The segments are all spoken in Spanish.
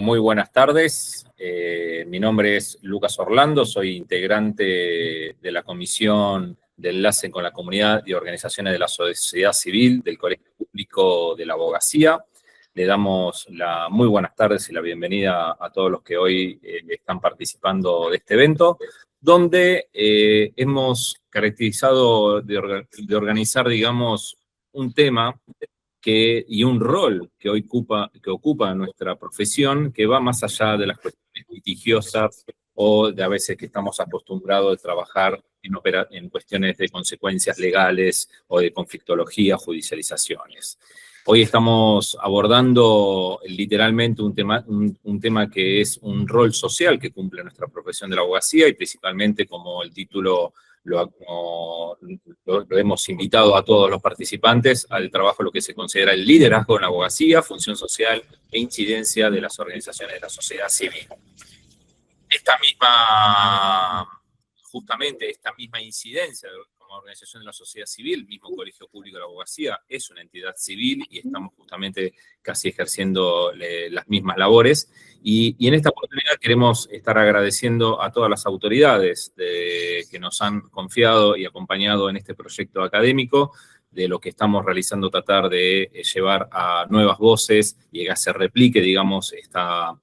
Muy buenas tardes, mi nombre es Lucas Orlando, soy integrante de la Comisión de Enlace con la Comunidad y Organizaciones de la Sociedad Civil del Colegio Público de la Abogacía. Le damos las muy buenas tardes y la bienvenida a todos los que hoy están participando de este evento, donde hemos caracterizado de organizar, digamos, un tema y un rol que hoy ocupa nuestra profesión, que va más allá de las cuestiones litigiosas o de a veces que estamos acostumbrados a trabajar en cuestiones de consecuencias legales o de conflictología, judicializaciones. Hoy estamos abordando literalmente un tema que es un rol social que cumple nuestra profesión de la abogacía y principalmente, como el título lo hemos invitado a todos los participantes al trabajo, lo que se considera el liderazgo en la abogacía, función social e incidencia de las organizaciones de la sociedad civil. Justamente esta misma incidencia como organización de la sociedad civil, el mismo Colegio Público de la Abogacía es una entidad civil y estamos justamente casi ejerciendo las mismas labores. Y en esta oportunidad queremos estar agradeciendo a todas las autoridades que nos han confiado y acompañado en este proyecto académico, de lo que estamos realizando, tratar de llevar a nuevas voces y que se replique, digamos, esta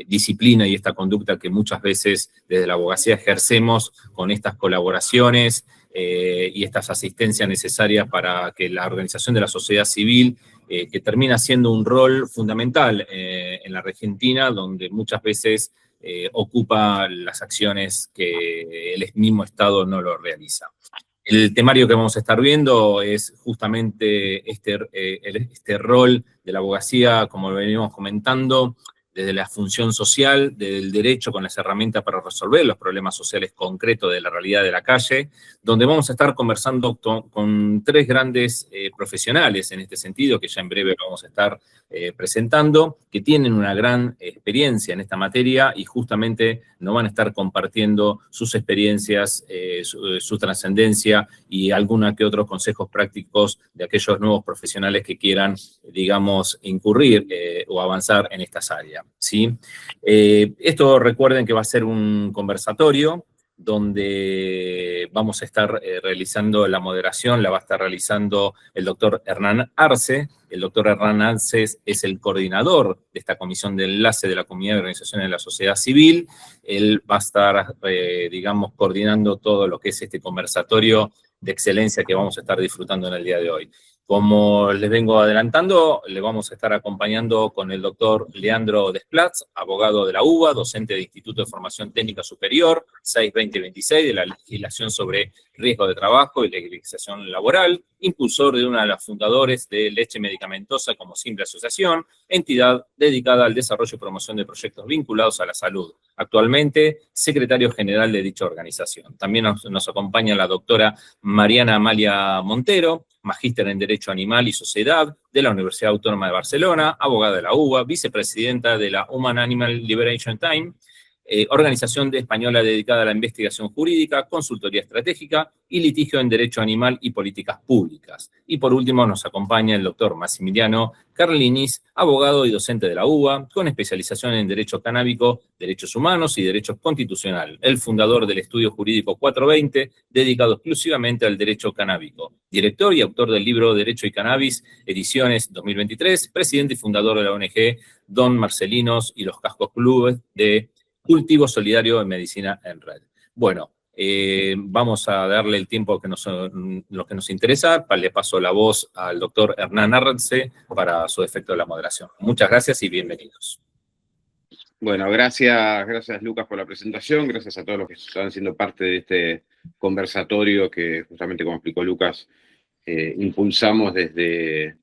disciplina y esta conducta que muchas veces desde la abogacía ejercemos con estas colaboraciones y estas asistencias necesarias para que la organización de la sociedad civil, que termina siendo un rol fundamental en la Argentina, donde muchas veces ocupa las acciones que el mismo Estado no lo realiza. El temario que vamos a estar viendo es justamente este rol de la abogacía, como lo venimos comentando, desde la función social, del derecho con las herramientas para resolver los problemas sociales concretos de la realidad de la calle, donde vamos a estar conversando con tres grandes profesionales en este sentido, que ya en breve lo vamos a estar presentando, que tienen una gran experiencia en esta materia y justamente nos van a estar compartiendo sus experiencias, su trascendencia y alguna que otros consejos prácticos de aquellos nuevos profesionales que quieran, digamos, incurrir o avanzar en estas áreas, ¿sí? Esto recuerden que va a ser un conversatorio donde vamos a estar realizando la moderación, la va a estar realizando el doctor Hernán Arce. El doctor Hernán Arce es el coordinador de esta comisión de enlace de la Comunidad de Organizaciones de la Sociedad Civil. Él va a estar, digamos, coordinando todo lo que es este conversatorio de excelencia que vamos a estar disfrutando en el día de hoy. Como les vengo adelantando, le vamos a estar acompañando con el doctor Leandro Desplatz, abogado de la UBA, docente de Instituto de Formación Técnica Superior, 6-2026, de la legislación sobre riesgo de trabajo y legislación laboral, impulsor de una de las fundadores de Leche Medicamentosa como simple asociación, entidad dedicada al desarrollo y promoción de proyectos vinculados a la salud. Actualmente, secretario general de dicha organización. También nos acompaña la doctora Mariana Amalia Montero, magíster en Derecho Animal y Sociedad de la Universidad Autónoma de Barcelona, abogada de la UBA, vicepresidenta de la Human Animal Liberation Time, organización española dedicada a la investigación jurídica, consultoría estratégica y litigio en derecho animal y políticas públicas. Y por último nos acompaña el doctor Massimiliano Carlinis, abogado y docente de la UBA, con especialización en derecho canábico, derechos humanos y derechos constitucional, el fundador del estudio jurídico 420, dedicado exclusivamente al derecho canábico, director y autor del libro Derecho y Cannabis, ediciones 2023, presidente y fundador de la ONG Don Marcelinos y los Cascos Clubes de Cultivo Solidario en Medicina en Red. Bueno, vamos a darle el tiempo lo que nos interesa. Le paso la voz al doctor Hernán Arce para su efecto de la moderación. Muchas gracias y bienvenidos. Bueno, gracias Lucas por la presentación, gracias a todos los que están siendo parte de este conversatorio que justamente, como explicó Lucas, impulsamos desde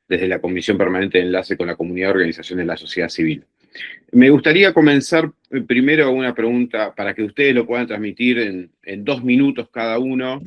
la Comisión Permanente de Enlace con la Comunidad de Organizaciones de la Sociedad Civil. Me gustaría comenzar primero una pregunta para que ustedes lo puedan transmitir en 2 minutos cada uno,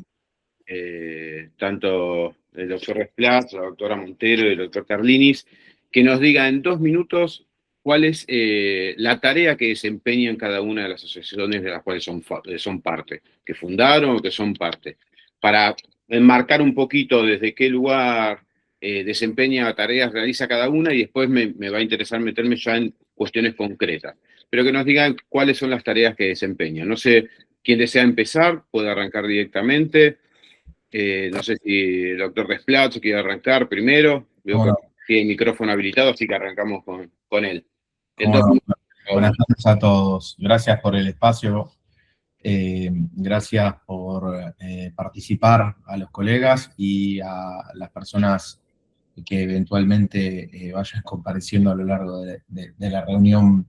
tanto el doctor Desplatz, la doctora Montero y el doctor Carlinis, que nos diga en 2 minutos cuál es la tarea que desempeñan cada una de las asociaciones de las cuales son parte, que fundaron o que son parte, para enmarcar un poquito desde qué lugar desempeña tareas, realiza cada una, y después me va a interesar meterme ya en cuestiones concretas. Pero que nos digan cuáles son las tareas que desempeña. No sé, quién desea empezar, puede arrancar directamente. No sé si el doctor Desplatz quiere arrancar primero. Veo que tiene el micrófono habilitado, así que arrancamos con él. Buenas tardes a todos. Gracias por el espacio. Gracias por participar a los colegas y a las personas que eventualmente vayan compareciendo a lo largo de la reunión un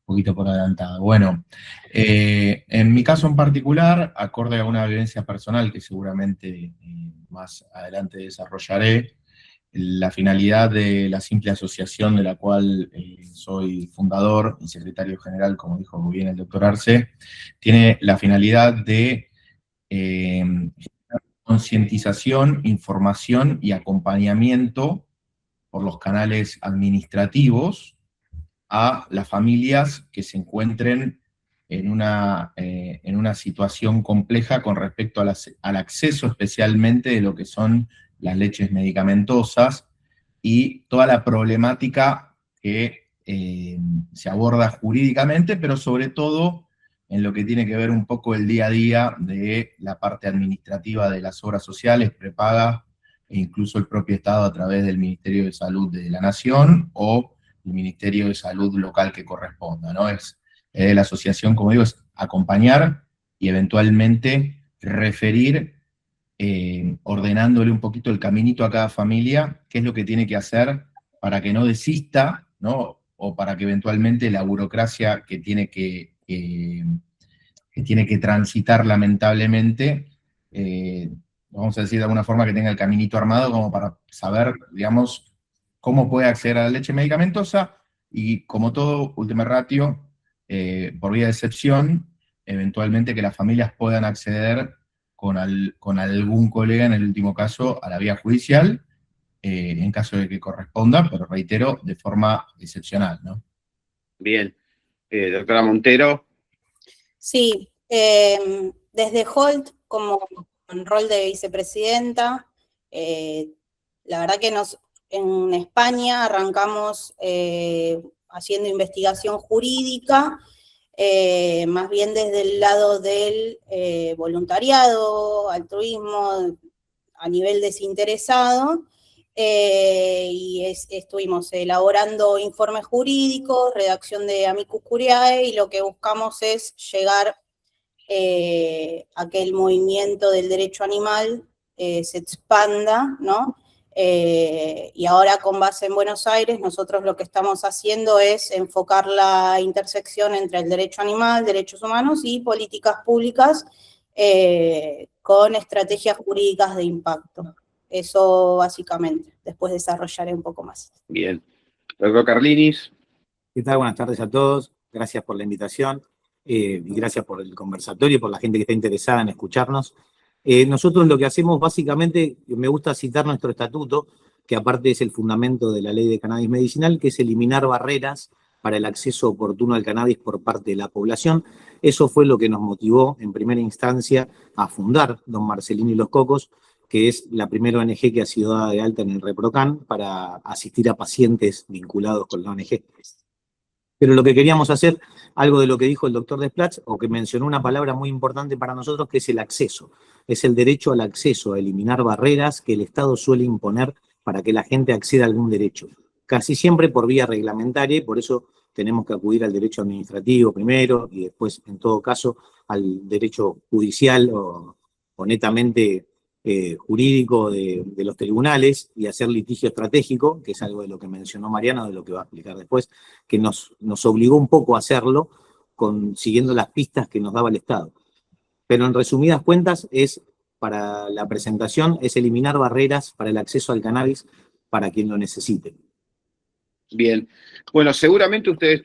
poquito por adelantado. Bueno, en mi caso en particular, acorde a una vivencia personal que seguramente más adelante desarrollaré, la finalidad de la simple asociación de la cual soy fundador y secretario general, como dijo muy bien el doctor Arce, tiene la finalidad de concientización, información y acompañamiento por los canales administrativos a las familias que se encuentren en una situación compleja con respecto al acceso especialmente de lo que son las leches medicamentosas y toda la problemática que se aborda jurídicamente, pero sobre todo en lo que tiene que ver un poco el día a día de la parte administrativa de las obras sociales, prepagas, e incluso el propio Estado a través del Ministerio de Salud de la Nación o el Ministerio de Salud local que corresponda, ¿no? La asociación, como digo, es acompañar y eventualmente referir, ordenándole un poquito el caminito a cada familia, qué es lo que tiene que hacer para que no desista, ¿no? O para que eventualmente la burocracia que tiene que transitar lamentablemente, vamos a decir de alguna forma, que tenga el caminito armado como para saber, digamos, cómo puede acceder a la leche medicamentosa y, como todo, última ratio, por vía de excepción, eventualmente que las familias puedan acceder con algún colega, en el último caso, a la vía judicial, en caso de que corresponda, pero reitero, de forma excepcional, ¿no? Bien. Doctora Montero. Sí, desde Holt, como en rol de vicepresidenta, la verdad que en España arrancamos haciendo investigación jurídica, más bien desde el lado del voluntariado, altruismo, a nivel desinteresado, y estuvimos elaborando informes jurídicos, redacción de amicus curiae, y lo que buscamos es llegar a que el movimiento del derecho animal se expanda, ¿no? Y ahora, con base en Buenos Aires, nosotros lo que estamos haciendo es enfocar la intersección entre el derecho animal, derechos humanos y políticas públicas con estrategias jurídicas de impacto. Eso básicamente, después desarrollaré un poco más. Bien. Doctor Carlinis. ¿Qué tal? Buenas tardes a todos. Gracias por la invitación y gracias por el conversatorio y por la gente que está interesada en escucharnos. Nosotros lo que hacemos básicamente, me gusta citar nuestro estatuto, que aparte es el fundamento de la ley de cannabis medicinal, que es eliminar barreras para el acceso oportuno al cannabis por parte de la población. Eso fue lo que nos motivó en primera instancia a fundar Don Marcelino y los Cocos, que es la primera ONG que ha sido dada de alta en el ReproCan para asistir a pacientes vinculados con la ONG. Pero lo que queríamos hacer, algo de lo que dijo el doctor Desplatz, o que mencionó una palabra muy importante para nosotros, que es el acceso. Es el derecho al acceso, a eliminar barreras que el Estado suele imponer para que la gente acceda a algún derecho. Casi siempre por vía reglamentaria, y por eso tenemos que acudir al derecho administrativo primero, y después, en todo caso, al derecho judicial o netamente jurídico de los tribunales, y hacer litigio estratégico, que es algo de lo que mencionó Mariano, de lo que va a explicar después, que nos obligó un poco a hacerlo, siguiendo las pistas que nos daba el Estado. Pero en resumidas cuentas, para la presentación, es eliminar barreras para el acceso al cannabis para quien lo necesite. Bien. Bueno, seguramente ustedes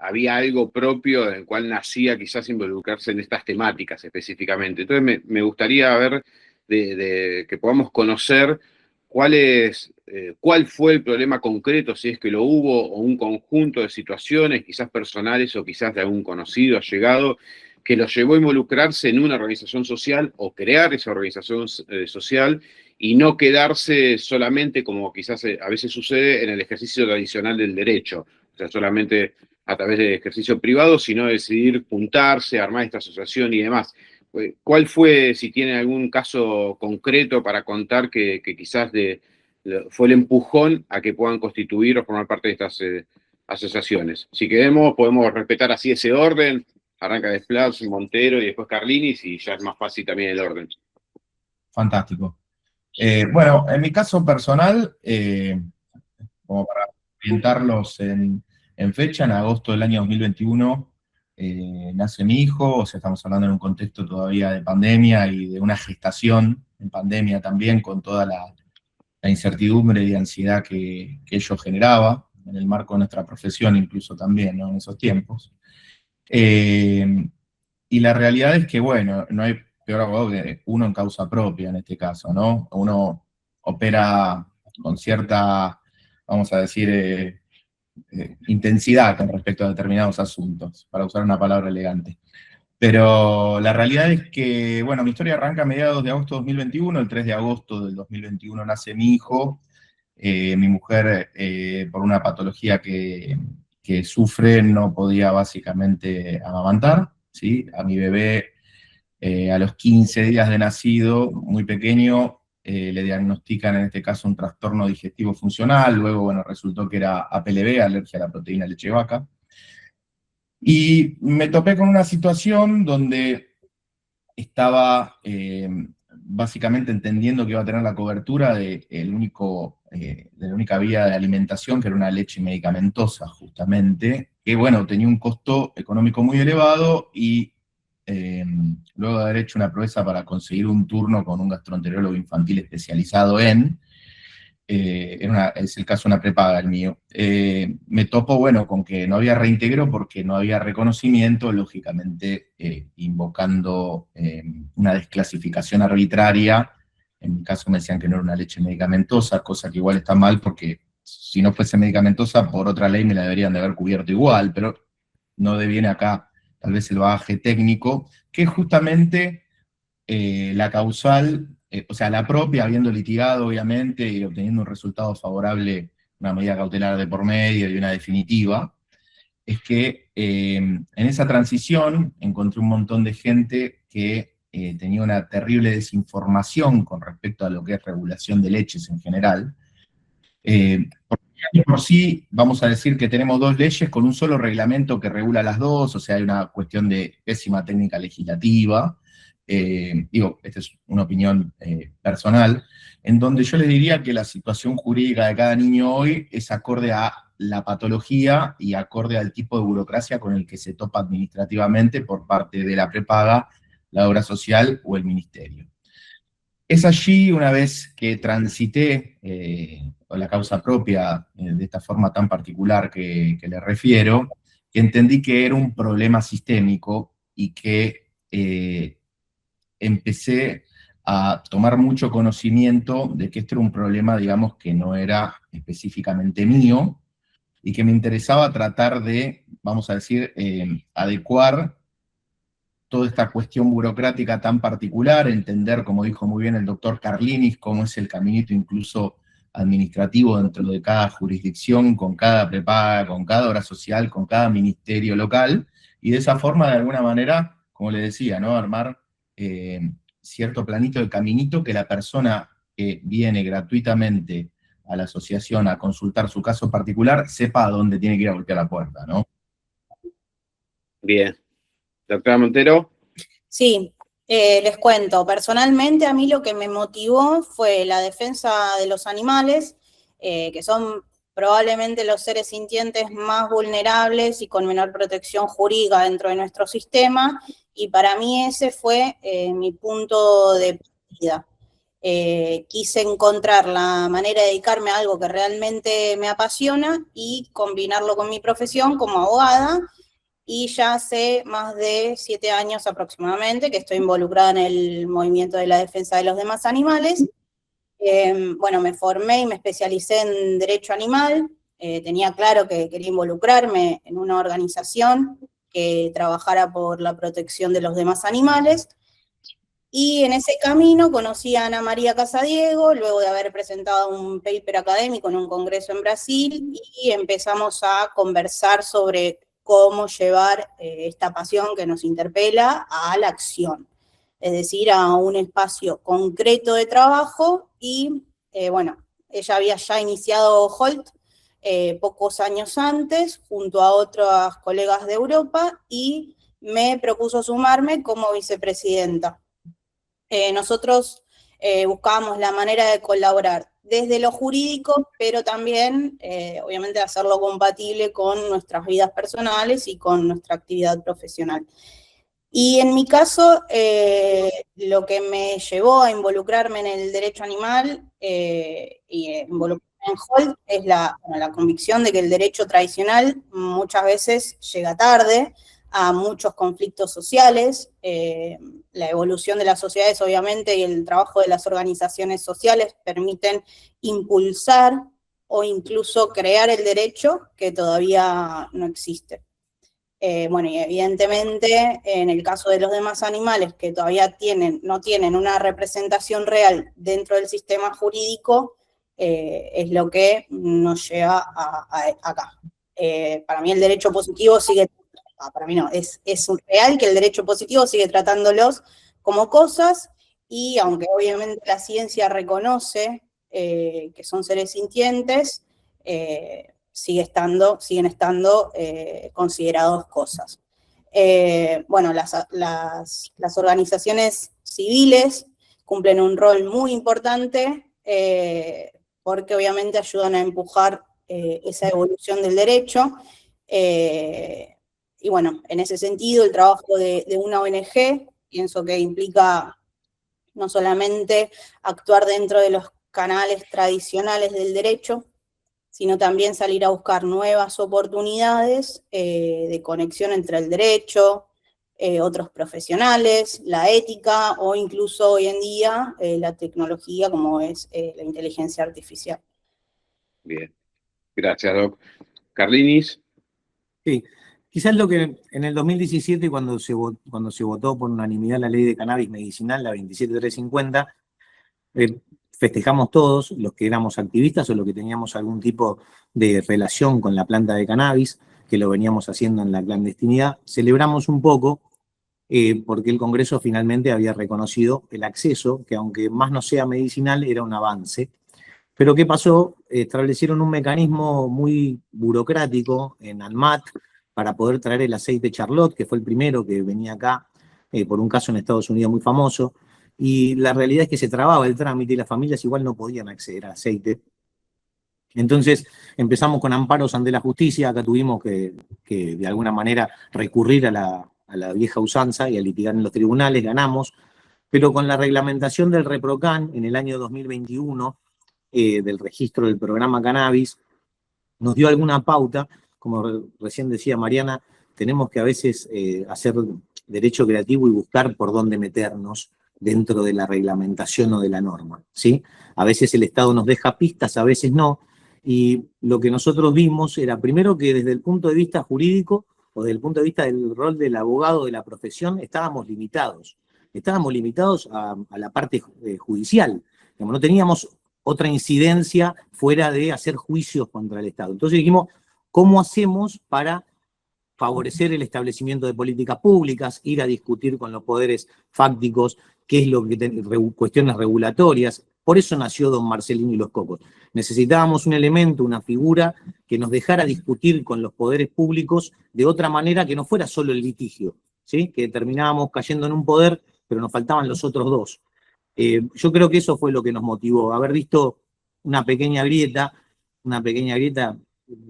había algo propio en el cual nacía quizás involucrarse en estas temáticas específicamente. Entonces me gustaría ver que podamos conocer cuál fue el problema concreto, si es que lo hubo, o un conjunto de situaciones, quizás personales o quizás de algún conocido, allegado, que los llevó a involucrarse en una organización social o crear esa organización social y no quedarse solamente, como quizás a veces sucede, en el ejercicio tradicional del derecho, o sea, solamente a través de ejercicio privado, sino decidir juntarse, armar esta asociación y demás. ¿Cuál fue, si tienen algún caso concreto para contar que quizás fue el empujón a que puedan constituir o formar parte de estas asociaciones? Si queremos, podemos respetar así ese orden. Arranca Desplat, Montero y después Carlinis, y ya es más fácil también el orden. Fantástico. Bueno, en mi caso personal, como para orientarlos en fecha, en agosto del año 2021 nace mi hijo, o sea, estamos hablando en un contexto todavía de pandemia y de una gestación en pandemia también, con toda la incertidumbre y ansiedad que ello generaba, en el marco de nuestra profesión incluso también, ¿no? En esos tiempos. Y la realidad es que, bueno, no hay peor abogado que uno en causa propia en este caso, ¿no? Uno opera con cierta, vamos a decir, intensidad con respecto a determinados asuntos, para usar una palabra elegante. Pero la realidad es que, bueno, mi historia arranca a mediados de agosto de 2021, el 3 de agosto del 2021 nace mi hijo, mi mujer, por una patología que sufre, no podía básicamente amamantar, ¿sí? A mi bebé, a los 15 días de nacido, muy pequeño, le diagnostican en este caso un trastorno digestivo funcional, luego, bueno, resultó que era APLB, alergia a la proteína leche de vaca, y me topé con una situación donde estaba básicamente entendiendo que iba a tener la cobertura de la única vía de alimentación, que era una leche medicamentosa, justamente, que, bueno, tenía un costo económico muy elevado, y luego de haber hecho una proeza para conseguir un turno con un gastroenterólogo infantil especializado es el caso de una prepaga el mío, me topo, bueno, con que no había reintegro porque no había reconocimiento, lógicamente invocando una desclasificación arbitraria. En mi caso me decían que no era una leche medicamentosa, cosa que igual está mal porque si no fuese medicamentosa, por otra ley me la deberían de haber cubierto igual, pero no deviene acá tal vez el bagaje técnico, que justamente la causal, o sea, la propia, habiendo litigado obviamente y obteniendo un resultado favorable, una medida cautelar de por medio y una definitiva, es que en esa transición encontré un montón de gente que tenía una terrible desinformación con respecto a lo que es regulación de leches en general. Por sí, vamos a decir que tenemos dos leyes con un solo reglamento que regula las dos, o sea, hay una cuestión de pésima técnica legislativa. Digo, esta es una opinión personal, en donde yo les diría que la situación jurídica de cada niño hoy es acorde a la patología y acorde al tipo de burocracia con el que se topa administrativamente por parte de la prepaga, la obra social o el ministerio. Es allí, una vez que transité la causa propia de esta forma tan particular que le refiero, que entendí que era un problema sistémico y que empecé a tomar mucho conocimiento de que este era un problema, digamos, que no era específicamente mío, y que me interesaba tratar de, vamos a decir, adecuar toda esta cuestión burocrática tan particular, entender, como dijo muy bien el doctor Carlinis, cómo es el caminito incluso administrativo dentro de cada jurisdicción, con cada prepaga, con cada obra social, con cada ministerio local, y de esa forma, de alguna manera, como le decía, ¿no? Armar cierto planito de caminito que la persona que viene gratuitamente a la asociación a consultar su caso particular sepa a dónde tiene que ir a golpear la puerta, ¿no? Bien. Doctora Montero. Sí, les cuento, personalmente a mí lo que me motivó fue la defensa de los animales, que son probablemente los seres sintientes más vulnerables y con menor protección jurídica dentro de nuestro sistema, y para mí ese fue mi punto de partida. Quise encontrar la manera de dedicarme a algo que realmente me apasiona y combinarlo con mi profesión como abogada, y ya hace más de 7 años aproximadamente que estoy involucrada en el movimiento de la defensa de los demás animales. Bueno, me formé y me especialicé en derecho animal, tenía claro que quería involucrarme en una organización que trabajara por la protección de los demás animales. Y en ese camino conocí a Ana María Casadiego, luego de haber presentado un paper académico en un congreso en Brasil, y empezamos a conversar sobre cómo llevar esta pasión que nos interpela a la acción, es decir, a un espacio concreto de trabajo. Y bueno, ella había ya iniciado Holt pocos años antes, junto a otras colegas de Europa, y me propuso sumarme como vicepresidenta. Nosotros buscábamos la manera de colaborar desde lo jurídico, pero también, obviamente, hacerlo compatible con nuestras vidas personales y con nuestra actividad profesional. Y en mi caso, lo que me llevó a involucrarme en el derecho animal y involucrarme en Holt es la convicción de que el derecho tradicional muchas veces llega tarde a muchos conflictos sociales. La evolución de las sociedades, obviamente, y el trabajo de las organizaciones sociales permiten impulsar o incluso crear el derecho que todavía no existe. Bueno, y evidentemente, en el caso de los demás animales que todavía no tienen una representación real dentro del sistema jurídico, es lo que nos lleva acá. Para mí el derecho positivo sigue... para mí no, es real que el derecho positivo sigue tratándolos como cosas, y aunque obviamente la ciencia reconoce que son seres sintientes, siguen estando considerados cosas. Bueno, las organizaciones civiles cumplen un rol muy importante porque obviamente ayudan a empujar esa evolución del derecho. Y bueno, en ese sentido, el trabajo de una ONG, pienso que implica no solamente actuar dentro de los canales tradicionales del derecho, sino también salir a buscar nuevas oportunidades de conexión entre el derecho, otros profesionales, la ética, o incluso hoy en día la tecnología, como es la inteligencia artificial. Bien, gracias, Doc. Carlinis. Sí, quizás lo que en el 2017, cuando se votó por unanimidad la ley de cannabis medicinal, la 27350, festejamos todos, los que éramos activistas o los que teníamos algún tipo de relación con la planta de cannabis, que lo veníamos haciendo en la clandestinidad. Celebramos un poco porque el Congreso finalmente había reconocido el acceso, que aunque más no sea medicinal, era un avance. Pero ¿qué pasó? Establecieron un mecanismo muy burocrático en ANMAT para poder traer el aceite Charlotte, que fue el primero que venía acá por un caso en Estados Unidos muy famoso, y la realidad es que se trababa el trámite y las familias igual no podían acceder al aceite. Entonces empezamos con amparos ante la justicia. Acá tuvimos que de alguna manera recurrir a la vieja usanza y a litigar en los tribunales, ganamos, pero con la reglamentación del ReproCan en el año 2021, del registro del programa Cannabis, nos dio alguna pauta. Como recién decía Mariana, tenemos que a veces hacer derecho creativo y buscar por dónde meternos dentro de la reglamentación o de la norma, ¿sí? A veces el Estado nos deja pistas, a veces no, y lo que nosotros vimos era, primero, que desde el punto de vista jurídico o desde el punto de vista del rol del abogado de la profesión, estábamos limitados a la parte judicial. Como no teníamos otra incidencia fuera de hacer juicios contra el Estado. Entonces dijimos, ¿cómo hacemos para favorecer el establecimiento de políticas públicas, ir a discutir con los poderes fácticos qué es lo que cuestiones regulatorias? Por eso nació Don Marcelino y los Cocos. Necesitábamos un elemento, una figura que nos dejara discutir con los poderes públicos de otra manera, que no fuera solo el litigio, ¿sí? Que terminábamos cayendo en un poder, pero nos faltaban los otros dos. Yo creo que eso fue lo que nos motivó, haber visto una pequeña grieta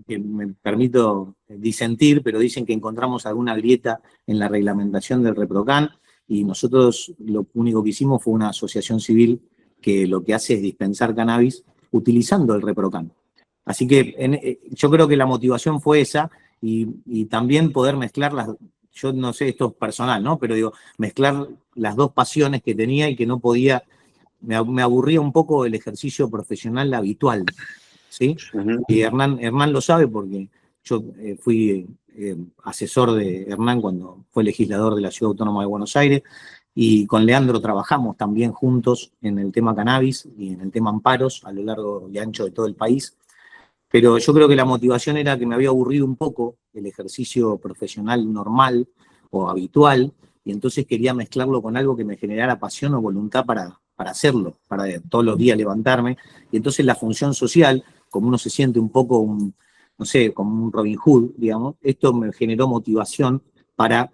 que me permito disentir, pero dicen que encontramos alguna grieta en la reglamentación del ReproCan, y nosotros lo único que hicimos fue una asociación civil que lo que hace es dispensar cannabis utilizando el ReproCan. Así que yo creo que la motivación fue esa, y también poder mezclar yo no sé, esto es personal, ¿no? Pero digo, mezclar las dos pasiones que tenía y que no podía, me aburría un poco el ejercicio profesional habitual, ¿sí? Y Hernán lo sabe porque yo fui asesor de Hernán cuando fue legislador de la Ciudad Autónoma de Buenos Aires, y con Leandro trabajamos también juntos en el tema cannabis y en el tema amparos a lo largo y ancho de todo el país. Pero yo creo que la motivación era que me había aburrido un poco el ejercicio profesional normal o habitual, y entonces quería mezclarlo con algo que me generara pasión o voluntad para hacerlo, para todos los días levantarme. Y entonces la función social, como uno se siente un poco, no sé, como un Robin Hood, digamos, esto me generó motivación para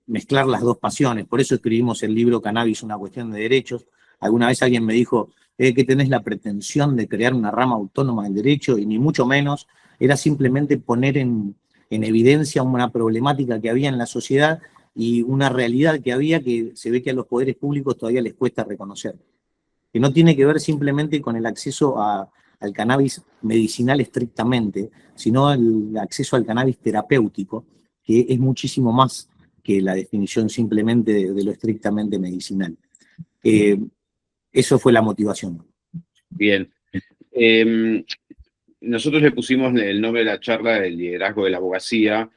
mezclar las dos pasiones. Por eso escribimos el libro Cannabis, una cuestión de derechos. Alguna vez alguien me dijo que tenés la pretensión de crear una rama autónoma del derecho, y ni mucho menos, era simplemente poner en evidencia una problemática que había en la sociedad y una realidad que había que se ve que a los poderes públicos todavía les cuesta reconocer. Que no tiene que ver simplemente con el acceso al cannabis medicinal estrictamente, sino el acceso al cannabis terapéutico, que es muchísimo más que la definición simplemente de lo estrictamente medicinal. Eso fue la motivación. Bien. Nosotros le pusimos el nombre de la charla el liderazgo de la abogacía,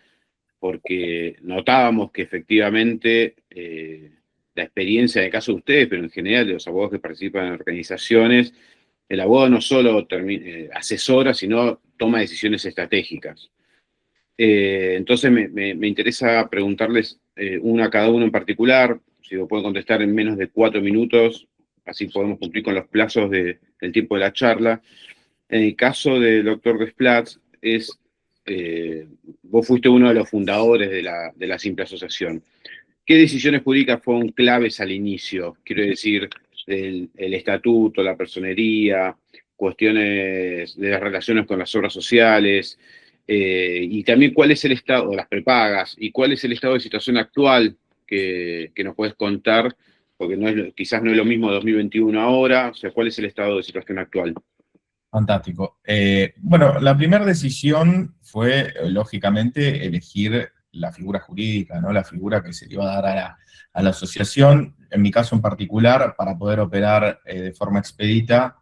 porque notábamos que efectivamente la experiencia, en el caso de ustedes, pero en general de los abogados que participan en organizaciones, el abogado no solo asesora, sino toma decisiones estratégicas. Entonces me interesa preguntarles una a cada uno en particular, si lo pueden contestar en menos de 4 minutos, así podemos cumplir con los plazos del tiempo de la charla. En el caso del doctor Desplatz, vos fuiste uno de los fundadores de la simple asociación. ¿Qué decisiones jurídicas fueron claves al inicio? Quiero decir, el estatuto, la personería, cuestiones de las relaciones con las obras sociales, y también cuál es el estado, las prepagas, y cuál es el estado de situación actual que nos puedes contar, porque quizás no es lo mismo 2021 ahora, o sea, ¿cuál es el estado de situación actual? Fantástico. Bueno, la primera decisión fue, lógicamente, elegir la figura jurídica, ¿no? La figura que se le iba a dar a la asociación. En mi caso en particular, para poder operar de forma expedita,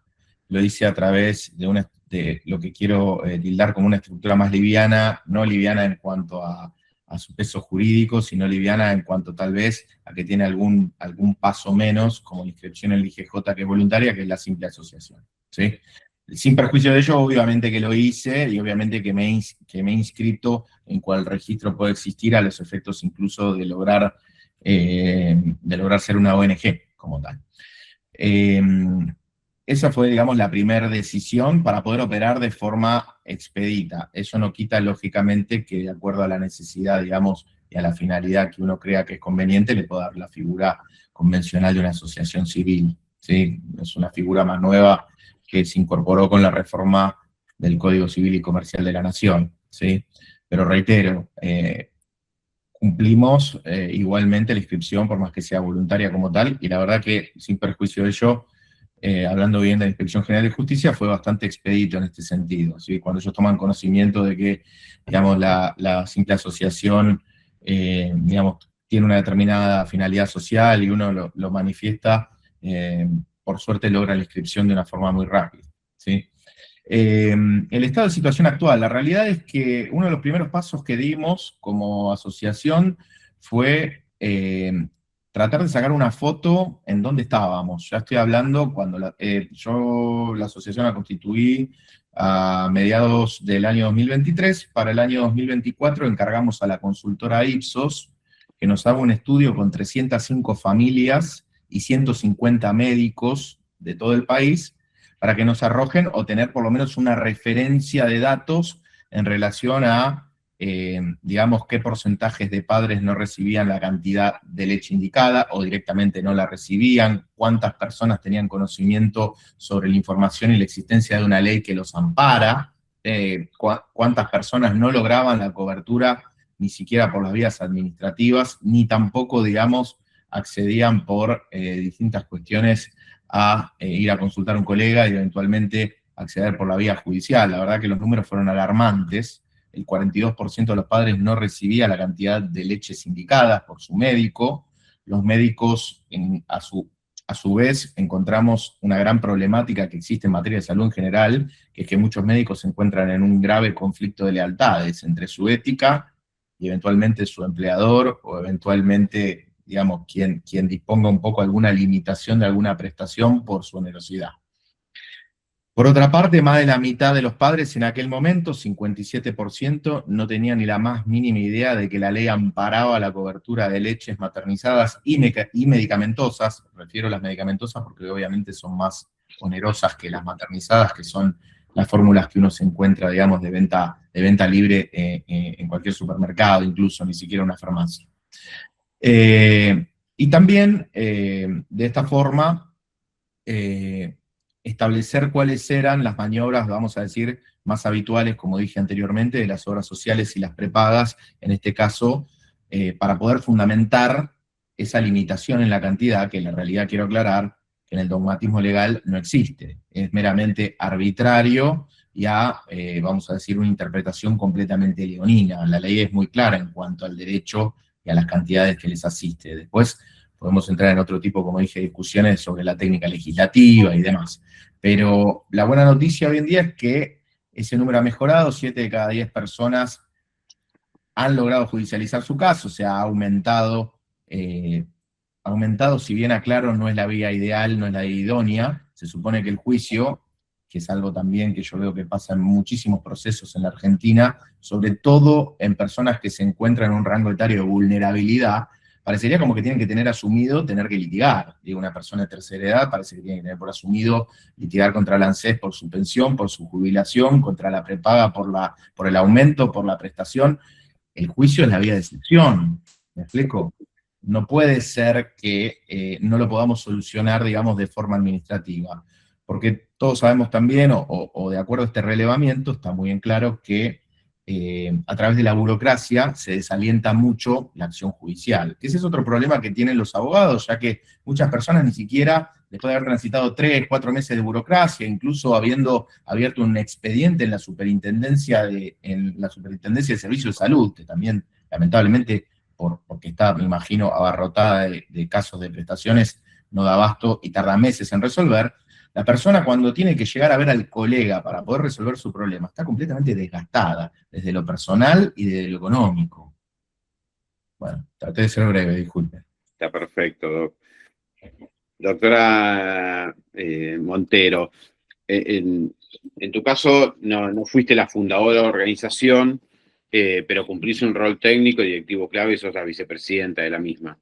lo hice a través de lo que quiero tildar como una estructura más liviana, no liviana en cuanto a su peso jurídico, sino liviana en cuanto tal vez a que tiene algún paso menos, como la inscripción en el IGJ, que es voluntaria, que es la simple asociación, ¿sí? Sin perjuicio de ello, obviamente que lo hice, y obviamente que me he inscrito en cual registro puede existir a los efectos incluso de lograr ser una ONG como tal. Esa fue, digamos, la primera decisión para poder operar de forma expedita. Eso no quita, lógicamente, que de acuerdo a la necesidad, digamos, y a la finalidad que uno crea que es conveniente, le pueda dar la figura convencional de una asociación civil, ¿sí? Es una figura más nueva que se incorporó con la reforma del Código Civil y Comercial de la Nación, ¿sí? Pero reitero, cumplimos igualmente la inscripción, por más que sea voluntaria como tal, y la verdad que, sin perjuicio de ello, hablando bien de la Inspección General de Justicia, fue bastante expedito en este sentido, ¿sí? Cuando ellos toman conocimiento de que, digamos, la simple asociación, digamos, tiene una determinada finalidad social y uno lo manifiesta, por suerte logra la inscripción de una forma muy rápida, ¿sí? El estado de situación actual, la realidad es que uno de los primeros pasos que dimos como asociación fue tratar de sacar una foto en dónde estábamos. Ya estoy hablando cuando yo la asociación la constituí a mediados del año 2023. Para el año 2024 encargamos a la consultora Ipsos que nos haga un estudio con 305 familias y 150 médicos de todo el país, para que nos arrojen o tener por lo menos una referencia de datos en relación a, digamos, qué porcentajes de padres no recibían la cantidad de leche indicada o directamente no la recibían, cuántas personas tenían conocimiento sobre la información y la existencia de una ley que los ampara, cuántas personas no lograban la cobertura ni siquiera por las vías administrativas, ni tampoco, digamos, accedían por distintas cuestiones a ir a consultar a un colega y eventualmente acceder por la vía judicial. La verdad que los números fueron alarmantes. El 42% de los padres no recibía la cantidad de leches indicadas por su médico. Los médicos, a su a su vez encontramos una gran problemática que existe en materia de salud en general, que es que muchos médicos se encuentran en un grave conflicto de lealtades entre su ética y eventualmente su empleador, o eventualmente, digamos, quien disponga un poco alguna limitación de alguna prestación por su onerosidad. Por otra parte, más de la mitad de los padres en aquel momento, 57%, no tenían ni la más mínima idea de que la ley amparaba la cobertura de leches maternizadas y medicamentosas. Refiero a las medicamentosas porque obviamente son más onerosas que las maternizadas, que son las fórmulas que uno se encuentra, digamos, de venta libre en cualquier supermercado, incluso ni siquiera una farmacia. Y también, de esta forma, establecer cuáles eran las maniobras, vamos a decir, más habituales, como dije anteriormente, de las obras sociales y las prepagas, en este caso, para poder fundamentar esa limitación en la cantidad, que en la realidad quiero aclarar, que en el dogmatismo legal no existe, es meramente arbitrario y vamos a decir, una interpretación completamente leonina. La ley es muy clara en cuanto al derecho y a las cantidades que les asiste. Después podemos entrar en otro tipo, como dije, discusiones sobre la técnica legislativa y demás. Pero la buena noticia hoy en día es que ese número ha mejorado, 7 de cada 10 personas han logrado judicializar su caso, o sea, ha aumentado, si bien aclaro, no es la vía ideal, no es la idónea. Se supone que el juicio, que es algo también que yo veo que pasa en muchísimos procesos en la Argentina, sobre todo en personas que se encuentran en un rango etario de vulnerabilidad, parecería como que tienen que tener asumido tener que litigar. Digo, una persona de tercera edad parece que tiene que tener por asumido litigar contra el ANSES por su pensión, por su jubilación, contra la prepaga por el aumento, por la prestación. El juicio es la vía de excepción, ¿me explico? No puede ser que no lo podamos solucionar, digamos, de forma administrativa, porque todos sabemos también, o de acuerdo a este relevamiento, está muy en claro que a través de la burocracia se desalienta mucho la acción judicial, que ese es otro problema que tienen los abogados, ya que muchas personas ni siquiera, después de haber transitado 3, 4 meses de burocracia, incluso habiendo abierto un expediente en la superintendencia de Servicios de Salud, que también, lamentablemente, porque está, me imagino, abarrotada de casos de prestaciones, no da abasto y tarda meses en resolver. La persona, cuando tiene que llegar a ver al colega para poder resolver su problema, está completamente desgastada, desde lo personal y desde lo económico. Bueno, traté de ser breve, disculpe. Está perfecto, Doc. Doctora Montero, en tu caso no fuiste la fundadora de la organización, pero cumplís un rol técnico y directivo clave y sos la vicepresidenta de la misma.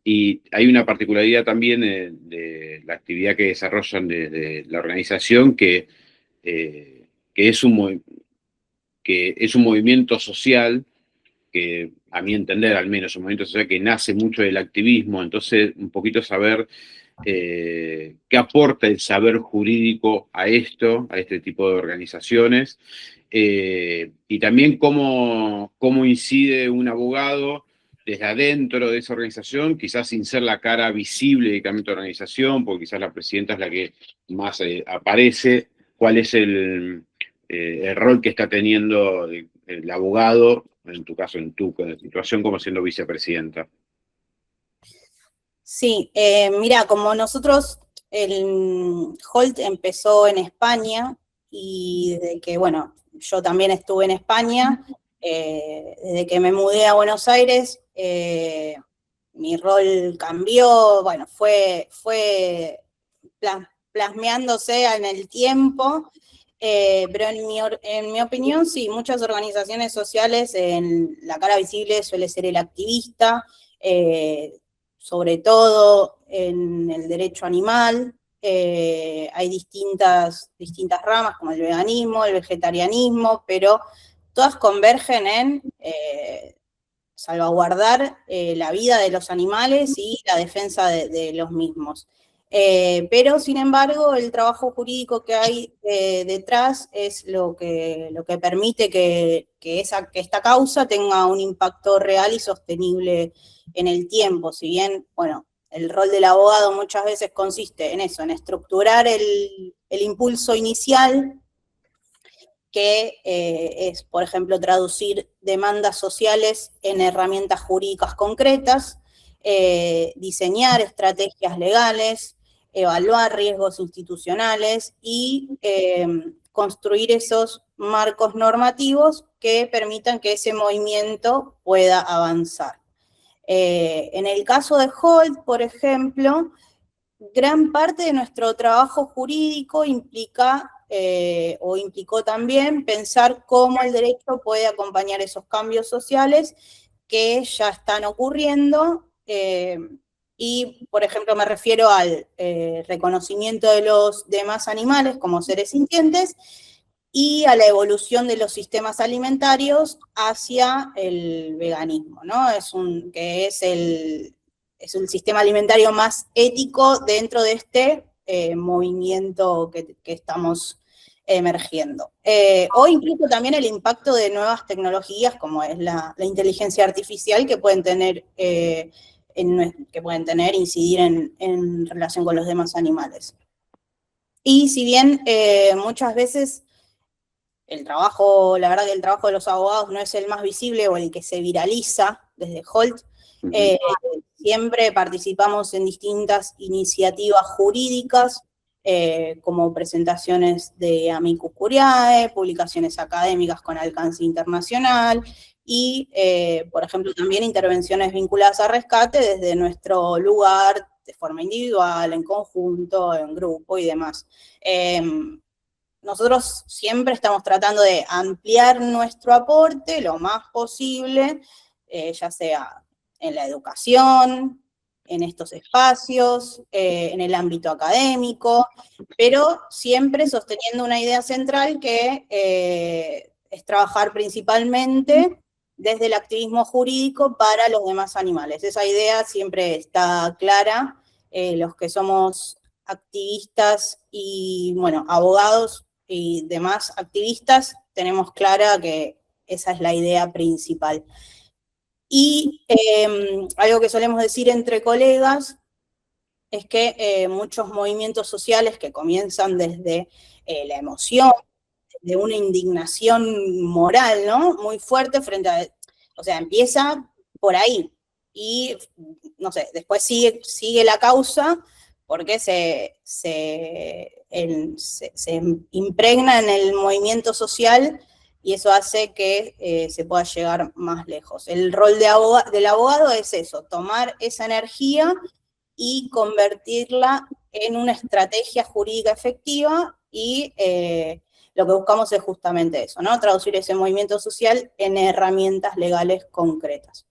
Y hay una particularidad también de la actividad que desarrollan desde la organización, que es un movimiento social, que a mi entender al menos, un movimiento social que nace mucho del activismo. Entonces un poquito saber qué aporta el saber jurídico a este tipo de organizaciones, y también cómo incide un abogado desde adentro de esa organización, quizás sin ser la cara visible directamente de la organización, porque quizás la presidenta es la que más aparece. ¿Cuál es el rol que está teniendo el abogado, en tu caso, en tu situación como siendo vicepresidenta? Sí, mira, como nosotros, el Holt empezó en España, y desde que, bueno, yo también estuve en España, desde que me mudé a Buenos Aires, mi rol cambió, bueno, fue plasmeándose en el tiempo, pero en mi opinión, sí, muchas organizaciones sociales, en la cara visible suele ser el activista, sobre todo en el derecho animal. Hay distintas ramas, como el veganismo, el vegetarianismo, pero todas convergen en salvaguardar la vida de los animales y la defensa de los mismos. Pero, sin embargo, el trabajo jurídico que hay detrás es lo que permite que esta causa tenga un impacto real y sostenible en el tiempo. Si bien, bueno, el rol del abogado muchas veces consiste en eso, en estructurar el impulso inicial, que es, por ejemplo, traducir demandas sociales en herramientas jurídicas concretas, diseñar estrategias legales, evaluar riesgos institucionales y construir esos marcos normativos que permitan que ese movimiento pueda avanzar. En el caso de Holt, por ejemplo, gran parte de nuestro trabajo jurídico implica, o implicó también, pensar cómo el derecho puede acompañar esos cambios sociales que ya están ocurriendo, y, por ejemplo, me refiero al reconocimiento de los demás animales como seres sintientes y a la evolución de los sistemas alimentarios hacia el veganismo, ¿no? Que es el sistema alimentario más ético dentro de este movimiento que estamos emergiendo. O incluso también el impacto de nuevas tecnologías como es la inteligencia artificial que pueden tener, incidir en relación con los demás animales. Y si bien muchas veces la verdad que el trabajo de los abogados no es el más visible o el que se viraliza desde Holt, siempre participamos en distintas iniciativas jurídicas, como presentaciones de amicus curiae, publicaciones académicas con alcance internacional, y, por ejemplo, también intervenciones vinculadas a rescate desde nuestro lugar, de forma individual, en conjunto, en grupo y demás. Nosotros siempre estamos tratando de ampliar nuestro aporte lo más posible, ya sea en la educación, en estos espacios, en el ámbito académico, pero siempre sosteniendo una idea central que es trabajar principalmente desde el activismo jurídico para los demás animales. Esa idea siempre está clara. Los que somos activistas y, bueno, abogados y demás activistas, tenemos clara que esa es la idea principal. Y algo que solemos decir entre colegas es que muchos movimientos sociales que comienzan desde la emoción, de una indignación moral, ¿no? Muy fuerte frente a, o sea, empieza por ahí y, no sé, después sigue la causa porque se impregna en el movimiento social y eso hace que se pueda llegar más lejos. El rol del abogado es eso, tomar esa energía y convertirla en una estrategia jurídica efectiva y lo que buscamos es justamente eso, ¿no? Traducir ese movimiento social en herramientas legales concretas.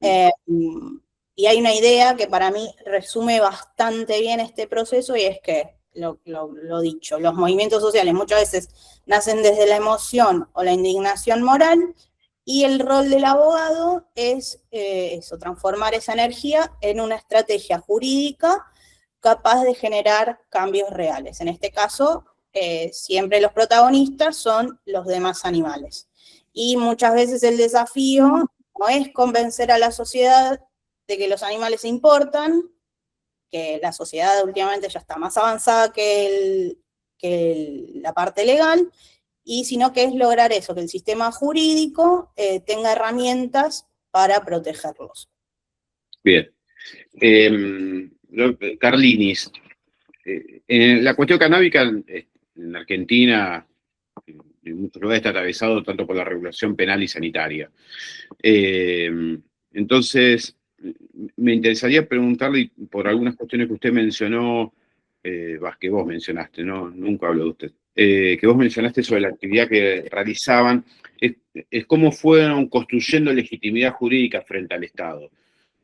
Y hay una idea que para mí resume bastante bien este proceso y es que, lo dicho, los movimientos sociales muchas veces nacen desde la emoción o la indignación moral y el rol del abogado es eso, transformar esa energía en una estrategia jurídica capaz de generar cambios reales. En este caso, siempre los protagonistas son los demás animales. Y muchas veces el desafío no es convencer a la sociedad de que los animales importan, que la sociedad últimamente ya está más avanzada que la parte legal, y sino que es lograr eso, que el sistema jurídico tenga herramientas para protegerlos. Bien. Carlinis, la cuestión canábica en Argentina, en muchos lugares está atravesado tanto por la regulación penal y sanitaria. Entonces, me interesaría preguntarle por algunas cuestiones que usted mencionó, que vos mencionaste, ¿no? Nunca hablo de usted, que vos mencionaste sobre la actividad que realizaban, es cómo fueron construyendo legitimidad jurídica frente al Estado.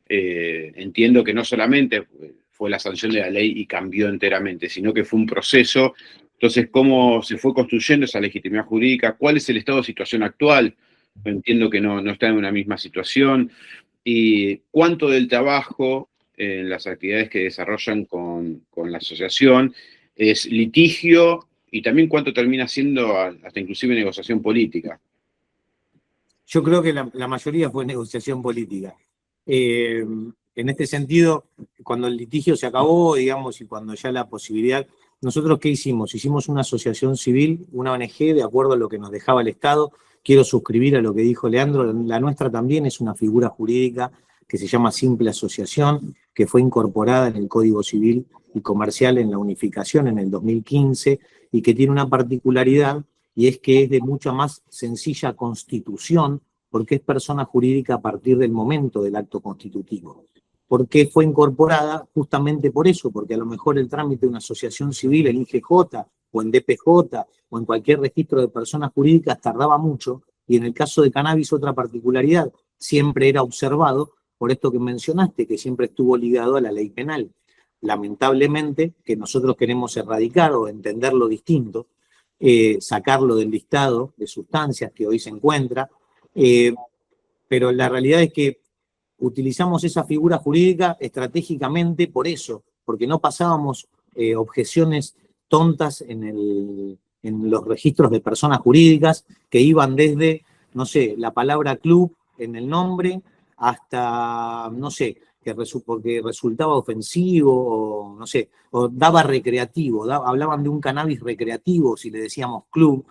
Entiendo que no solamente fue la sanción de la ley y cambió enteramente, sino que fue un proceso. Entonces, ¿cómo se fue construyendo esa legitimidad jurídica? ¿Cuál es el estado de situación actual? Entiendo que no está en una misma situación. ¿Y cuánto del trabajo en las actividades que desarrollan con la asociación es litigio y también cuánto termina siendo hasta inclusive negociación política? Yo creo que la mayoría fue negociación política. En este sentido, cuando el litigio se acabó, digamos, y cuando ya la posibilidad... ¿Nosotros qué hicimos? Hicimos una asociación civil, una ONG, de acuerdo a lo que nos dejaba el Estado. Quiero suscribir a lo que dijo Leandro, la nuestra también es una figura jurídica que se llama simple asociación, que fue incorporada en el Código Civil y Comercial en la unificación en el 2015 y que tiene una particularidad, y es que es de mucha más sencilla constitución, porque es persona jurídica a partir del momento del acto constitutivo. ¿Por qué fue incorporada? Justamente por eso, porque a lo mejor el trámite de una asociación civil en IGJ o en DPJ o en cualquier registro de personas jurídicas tardaba mucho, y en el caso de cannabis otra particularidad, siempre era observado por esto que mencionaste, que siempre estuvo ligado a la ley penal. Lamentablemente, que nosotros queremos erradicar o entenderlo distinto, sacarlo del listado de sustancias que hoy se encuentra, pero la realidad es que utilizamos esa figura jurídica estratégicamente por eso, porque no pasábamos objeciones tontas en los registros de personas jurídicas que iban desde, no sé, la palabra club en el nombre hasta, no sé, porque resultaba ofensivo, o no sé, o daba recreativo, hablaban de un cannabis recreativo si le decíamos club.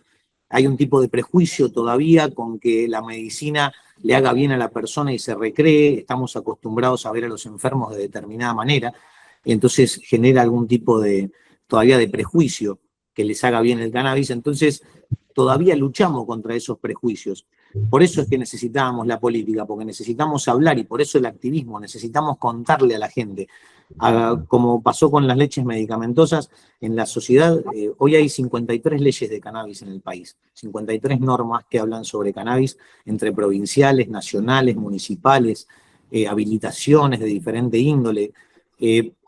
Hay un tipo de prejuicio todavía con que la medicina le haga bien a la persona y se recree. Estamos acostumbrados a ver a los enfermos de determinada manera, y entonces genera algún tipo todavía de prejuicio que les haga bien el cannabis. Entonces todavía luchamos contra esos prejuicios. Por eso es que necesitábamos la política, porque necesitamos hablar, y por eso el activismo, necesitamos contarle a la gente. Como pasó con las leches medicamentosas, en la sociedad, hoy hay 53 leyes de cannabis en el país, 53 normas que hablan sobre cannabis, entre provinciales, nacionales, municipales, habilitaciones de diferente índole.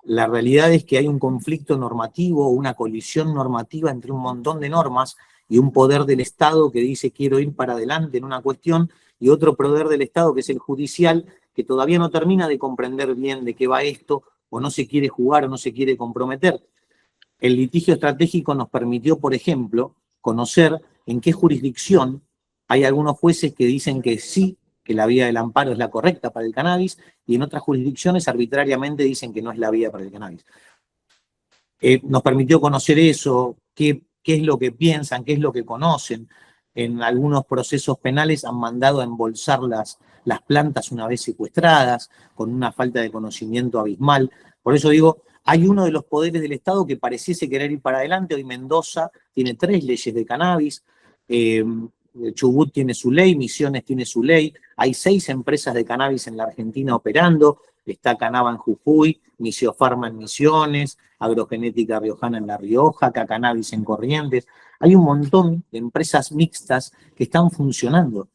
La realidad es que hay un conflicto normativo, una colisión normativa entre un montón de normas y un poder del Estado que dice quiero ir para adelante en una cuestión, y otro poder del Estado que es el judicial, que todavía no termina de comprender bien de qué va esto, o no se quiere jugar o no se quiere comprometer. El litigio estratégico nos permitió, por ejemplo, conocer en qué jurisdicción hay algunos jueces que dicen que sí, que la vía del amparo es la correcta para el cannabis, y en otras jurisdicciones arbitrariamente dicen que no es la vía para el cannabis. Nos permitió conocer eso, qué es lo que piensan, qué es lo que conocen. En algunos procesos penales han mandado a embolsar las plantas una vez secuestradas, con una falta de conocimiento abismal. Por eso digo, hay uno de los poderes del Estado que pareciese querer ir para adelante. Hoy Mendoza tiene 3 leyes de cannabis, Chubut tiene su ley, Misiones tiene su ley, hay 6 empresas de cannabis en la Argentina operando, está Canaba en Jujuy, Misiofarma en Misiones, Agrogenética Riojana en La Rioja, Cannabis en Corrientes. Hay un montón de empresas mixtas que están funcionando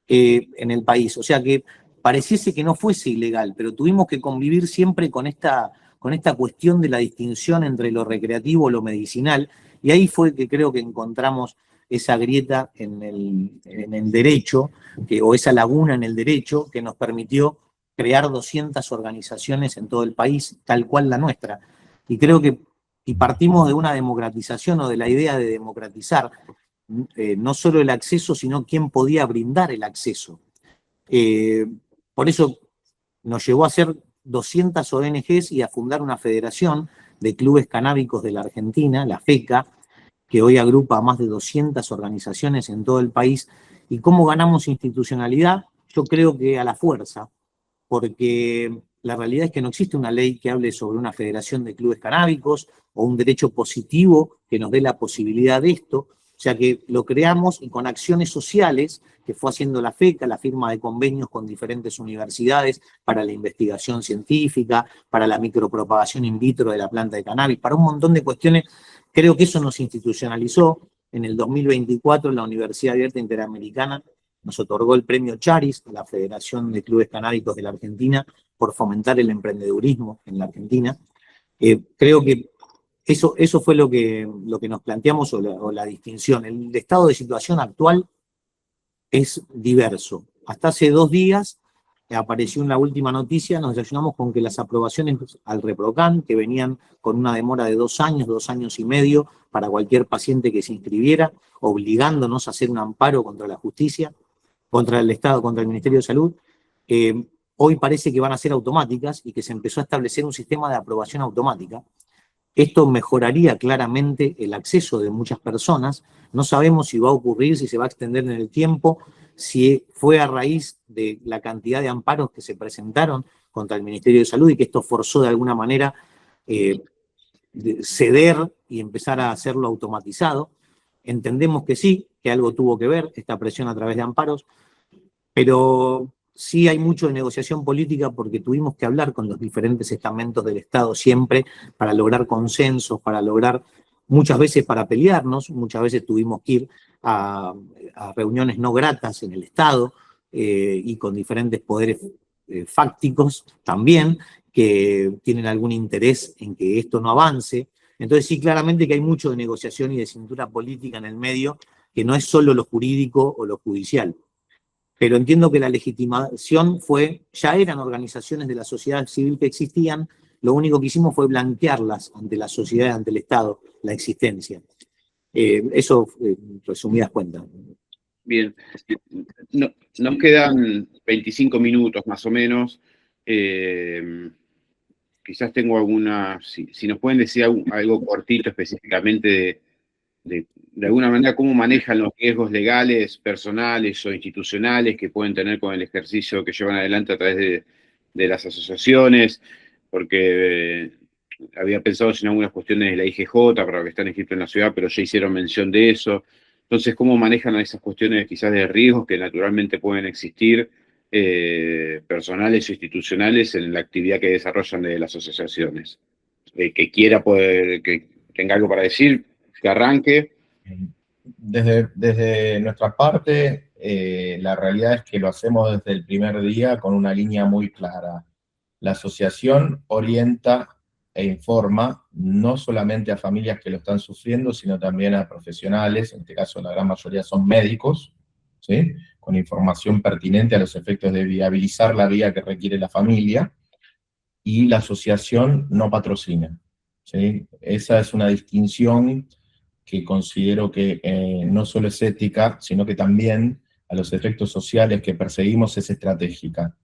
en el país. O sea que pareciese que no fuese ilegal, pero tuvimos que convivir siempre con esta cuestión de la distinción entre lo recreativo y lo medicinal, y ahí fue que creo que encontramos esa grieta en el derecho, o esa laguna en el derecho que nos permitió crear 200 organizaciones en todo el país, tal cual la nuestra. Y creo que y partimos de una democratización o de la idea de democratizar no solo el acceso, sino quién podía brindar el acceso. Por eso nos llevó a hacer 200 ONGs y a fundar una federación de clubes canábicos de la Argentina, la FECA, que hoy agrupa a más de 200 organizaciones en todo el país. ¿Y cómo ganamos institucionalidad? Yo creo que a la fuerza, porque la realidad es que no existe una ley que hable sobre una federación de clubes canábicos o un derecho positivo que nos dé la posibilidad de esto. O sea que lo creamos, y con acciones sociales que fue haciendo la FECA, la firma de convenios con diferentes universidades para la investigación científica, para la micropropagación in vitro de la planta de cannabis, para un montón de cuestiones. Creo que eso nos institucionalizó. En el 2024 la Universidad Abierta Interamericana nos otorgó el premio Charis, la Federación de Clubes Canábicos de la Argentina, por fomentar el emprendedurismo en la Argentina. Creo que eso fue lo que nos planteamos, o la distinción. El estado de situación actual es diverso. Hasta hace 2 días apareció en la última noticia, nos relacionamos con que las aprobaciones al ReproCan, que venían con una demora de 2 años, 2 años y medio, para cualquier paciente que se inscribiera, obligándonos a hacer un amparo contra la justicia, contra el Estado, contra el Ministerio de Salud, hoy parece que van a ser automáticas y que se empezó a establecer un sistema de aprobación automática. Esto mejoraría claramente el acceso de muchas personas. No sabemos si va a ocurrir, si se va a extender en el tiempo. si fue a raíz de la cantidad de amparos que se presentaron contra el Ministerio de Salud y que esto forzó de alguna manera ceder y empezar a hacerlo automatizado. Entendemos que sí, que algo tuvo que ver esta presión a través de amparos, pero sí hay mucho de negociación política porque tuvimos que hablar con los diferentes estamentos del Estado siempre para lograr consensos, para lograr, muchas veces para pelearnos, muchas veces tuvimos que ir a reuniones no gratas en el Estado y con diferentes poderes fácticos también, que tienen algún interés en que esto no avance. Entonces sí, claramente que hay mucho de negociación y de cintura política en el medio, que no es solo lo jurídico o lo judicial. Pero entiendo que la legitimación ya eran organizaciones de la sociedad civil que existían, lo único que hicimos fue blanquearlas ante la sociedad, ante el Estado, la existencia. Eso, resumidas cuentas. Bien, nos quedan 25 minutos más o menos. Quizás tengo alguna, si nos pueden decir algo cortito específicamente de alguna manera cómo manejan los riesgos legales, personales o institucionales que pueden tener con el ejercicio que llevan adelante a través de las asociaciones, porque había pensado en algunas cuestiones de la IGJ para que están inscritos en la ciudad, pero ya hicieron mención de eso. Entonces, ¿cómo manejan esas cuestiones quizás de riesgos que naturalmente pueden existir, personales o institucionales, en la actividad que desarrollan de las asociaciones? Que quiera poder, que tenga algo para decir, que arranque. Desde nuestra parte, la realidad es que lo hacemos desde el primer día con una línea muy clara. La asociación orienta e informa no solamente a familias que lo están sufriendo, sino también a profesionales, en este caso la gran mayoría son médicos, ¿sí?, con información pertinente a los efectos de viabilizar la vía que requiere la familia, y la asociación no patrocina, ¿sí? Esa es una distinción que considero que no solo es ética, sino que también a los efectos sociales que perseguimos es estratégica,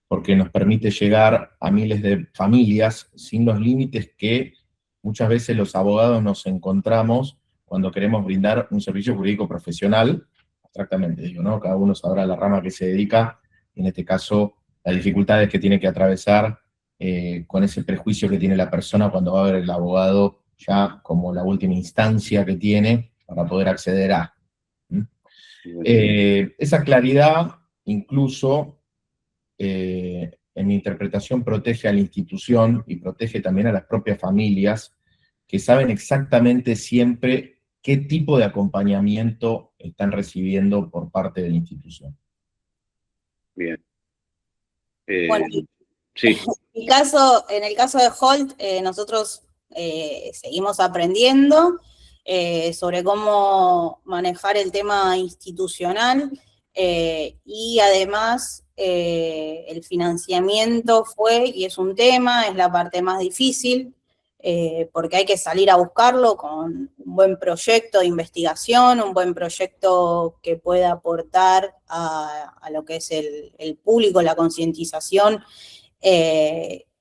porque nos permite llegar a miles de familias sin los límites que muchas veces los abogados nos encontramos cuando queremos brindar un servicio jurídico profesional, abstractamente digo, ¿no? Cada uno sabrá la rama que se dedica, en este caso las dificultades que tiene que atravesar con ese prejuicio que tiene la persona cuando va a ver el abogado ya como la última instancia que tiene para poder acceder a. Esa claridad incluso en mi interpretación protege a la institución y protege también a las propias familias que saben exactamente siempre qué tipo de acompañamiento están recibiendo por parte de la institución. Bien. Bueno, sí. en el caso de Holt, nosotros seguimos aprendiendo sobre cómo manejar el tema institucional y además el financiamiento fue y es un tema, es la parte más difícil porque hay que salir a buscarlo con un buen proyecto de investigación, un buen proyecto que pueda aportar a lo que es el público, la concientización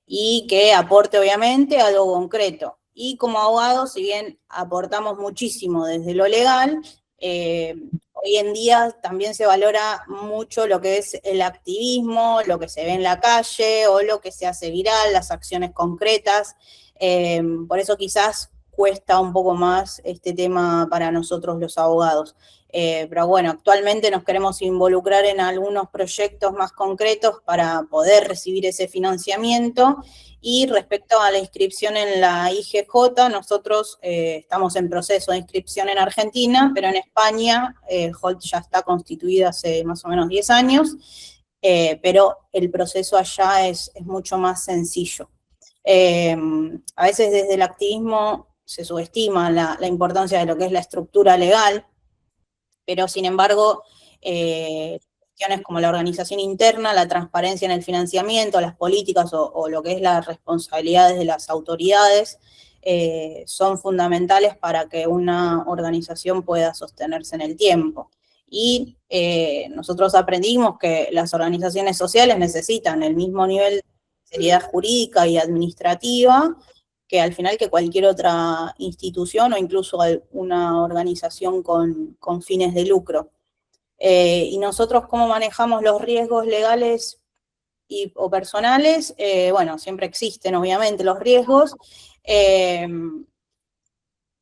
y que aporte obviamente algo concreto. Y como abogados, si bien aportamos muchísimo desde lo legal, hoy en día también se valora mucho lo que es el activismo, lo que se ve en la calle o lo que se hace viral, las acciones concretas. Por eso quizás cuesta un poco más este tema para nosotros los abogados. Pero bueno, actualmente nos queremos involucrar en algunos proyectos más concretos para poder recibir ese financiamiento. Y respecto a la inscripción en la IGJ, nosotros estamos en proceso de inscripción en Argentina, pero en España Holt ya está constituida hace más o menos 10 años, pero el proceso allá es mucho más sencillo. A veces desde el activismo se subestima la importancia de lo que es la estructura legal, pero sin embargo, cuestiones como la organización interna, la transparencia en el financiamiento, las políticas o lo que es las responsabilidades de las autoridades, son fundamentales para que una organización pueda sostenerse en el tiempo. Y nosotros aprendimos que las organizaciones sociales necesitan el mismo nivel de seriedad jurídica y administrativa que al final que cualquier otra institución o incluso una organización con fines de lucro. Y nosotros, ¿cómo manejamos los riesgos legales o personales? Bueno, siempre existen, obviamente, los riesgos.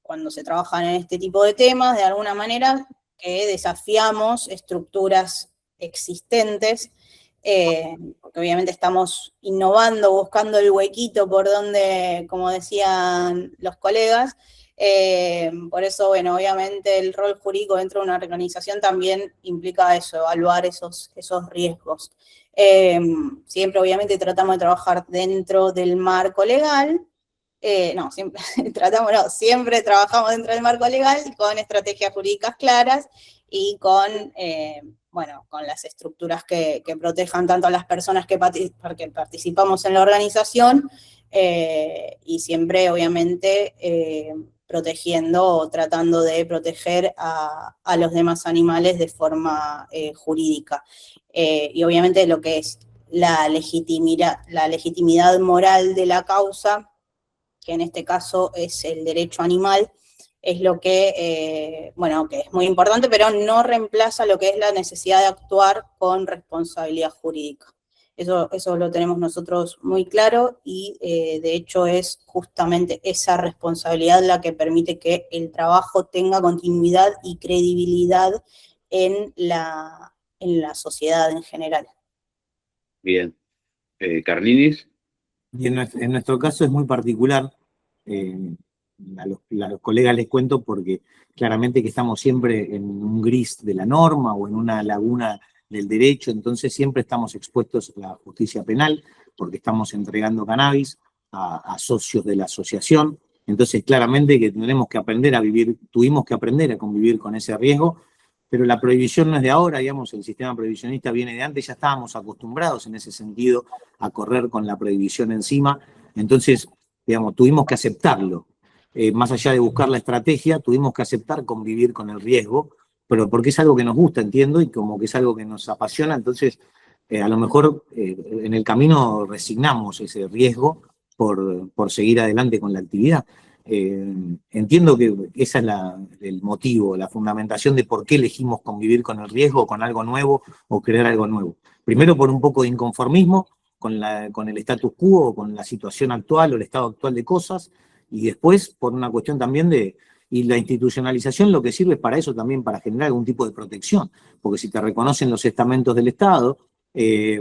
Cuando se trabajan en este tipo de temas, de alguna manera, que desafiamos estructuras existentes, porque obviamente estamos innovando, buscando el huequito por donde, como decían los colegas, por eso, bueno, obviamente el rol jurídico dentro de una organización también implica eso, evaluar esos riesgos. Siempre, obviamente, tratamos de trabajar dentro del marco legal. No, siempre siempre trabajamos dentro del marco legal con estrategias jurídicas claras y con, bueno, con las estructuras que protejan tanto a las personas que participamos en la organización y siempre, obviamente, protegiendo o tratando de proteger a los demás animales de forma jurídica. Y obviamente lo que es la legitimidad moral de la causa, que en este caso es el derecho animal, es lo que, bueno, que es muy importante, pero no reemplaza lo que es la necesidad de actuar con responsabilidad jurídica. Eso lo tenemos nosotros muy claro y de hecho es justamente esa responsabilidad la que permite que el trabajo tenga continuidad y credibilidad en la sociedad en general. Bien. Carlinis. Y en nuestro caso es muy particular. A los colegas les cuento porque claramente que estamos siempre en un gris de la norma o en una laguna del derecho, entonces siempre estamos expuestos a la justicia penal porque estamos entregando cannabis a socios de la asociación, entonces claramente que tuvimos que aprender a convivir con ese riesgo, pero la prohibición no es de ahora, digamos, el sistema prohibicionista viene de antes, ya estábamos acostumbrados en ese sentido a correr con la prohibición encima, entonces, digamos, tuvimos que aceptarlo. Más allá de buscar la estrategia, tuvimos que aceptar convivir con el riesgo, pero porque es algo que nos gusta, entiendo, y como que es algo que nos apasiona, entonces a lo mejor en el camino resignamos ese riesgo por seguir adelante con la actividad. Entiendo que ese es el motivo, la fundamentación de por qué elegimos convivir con el riesgo, con algo nuevo o crear algo nuevo. Primero por un poco de inconformismo con el status quo, con la situación actual o el estado actual de cosas, y después por una cuestión también y la institucionalización lo que sirve es para eso también, para generar algún tipo de protección, porque si te reconocen los estamentos del Estado,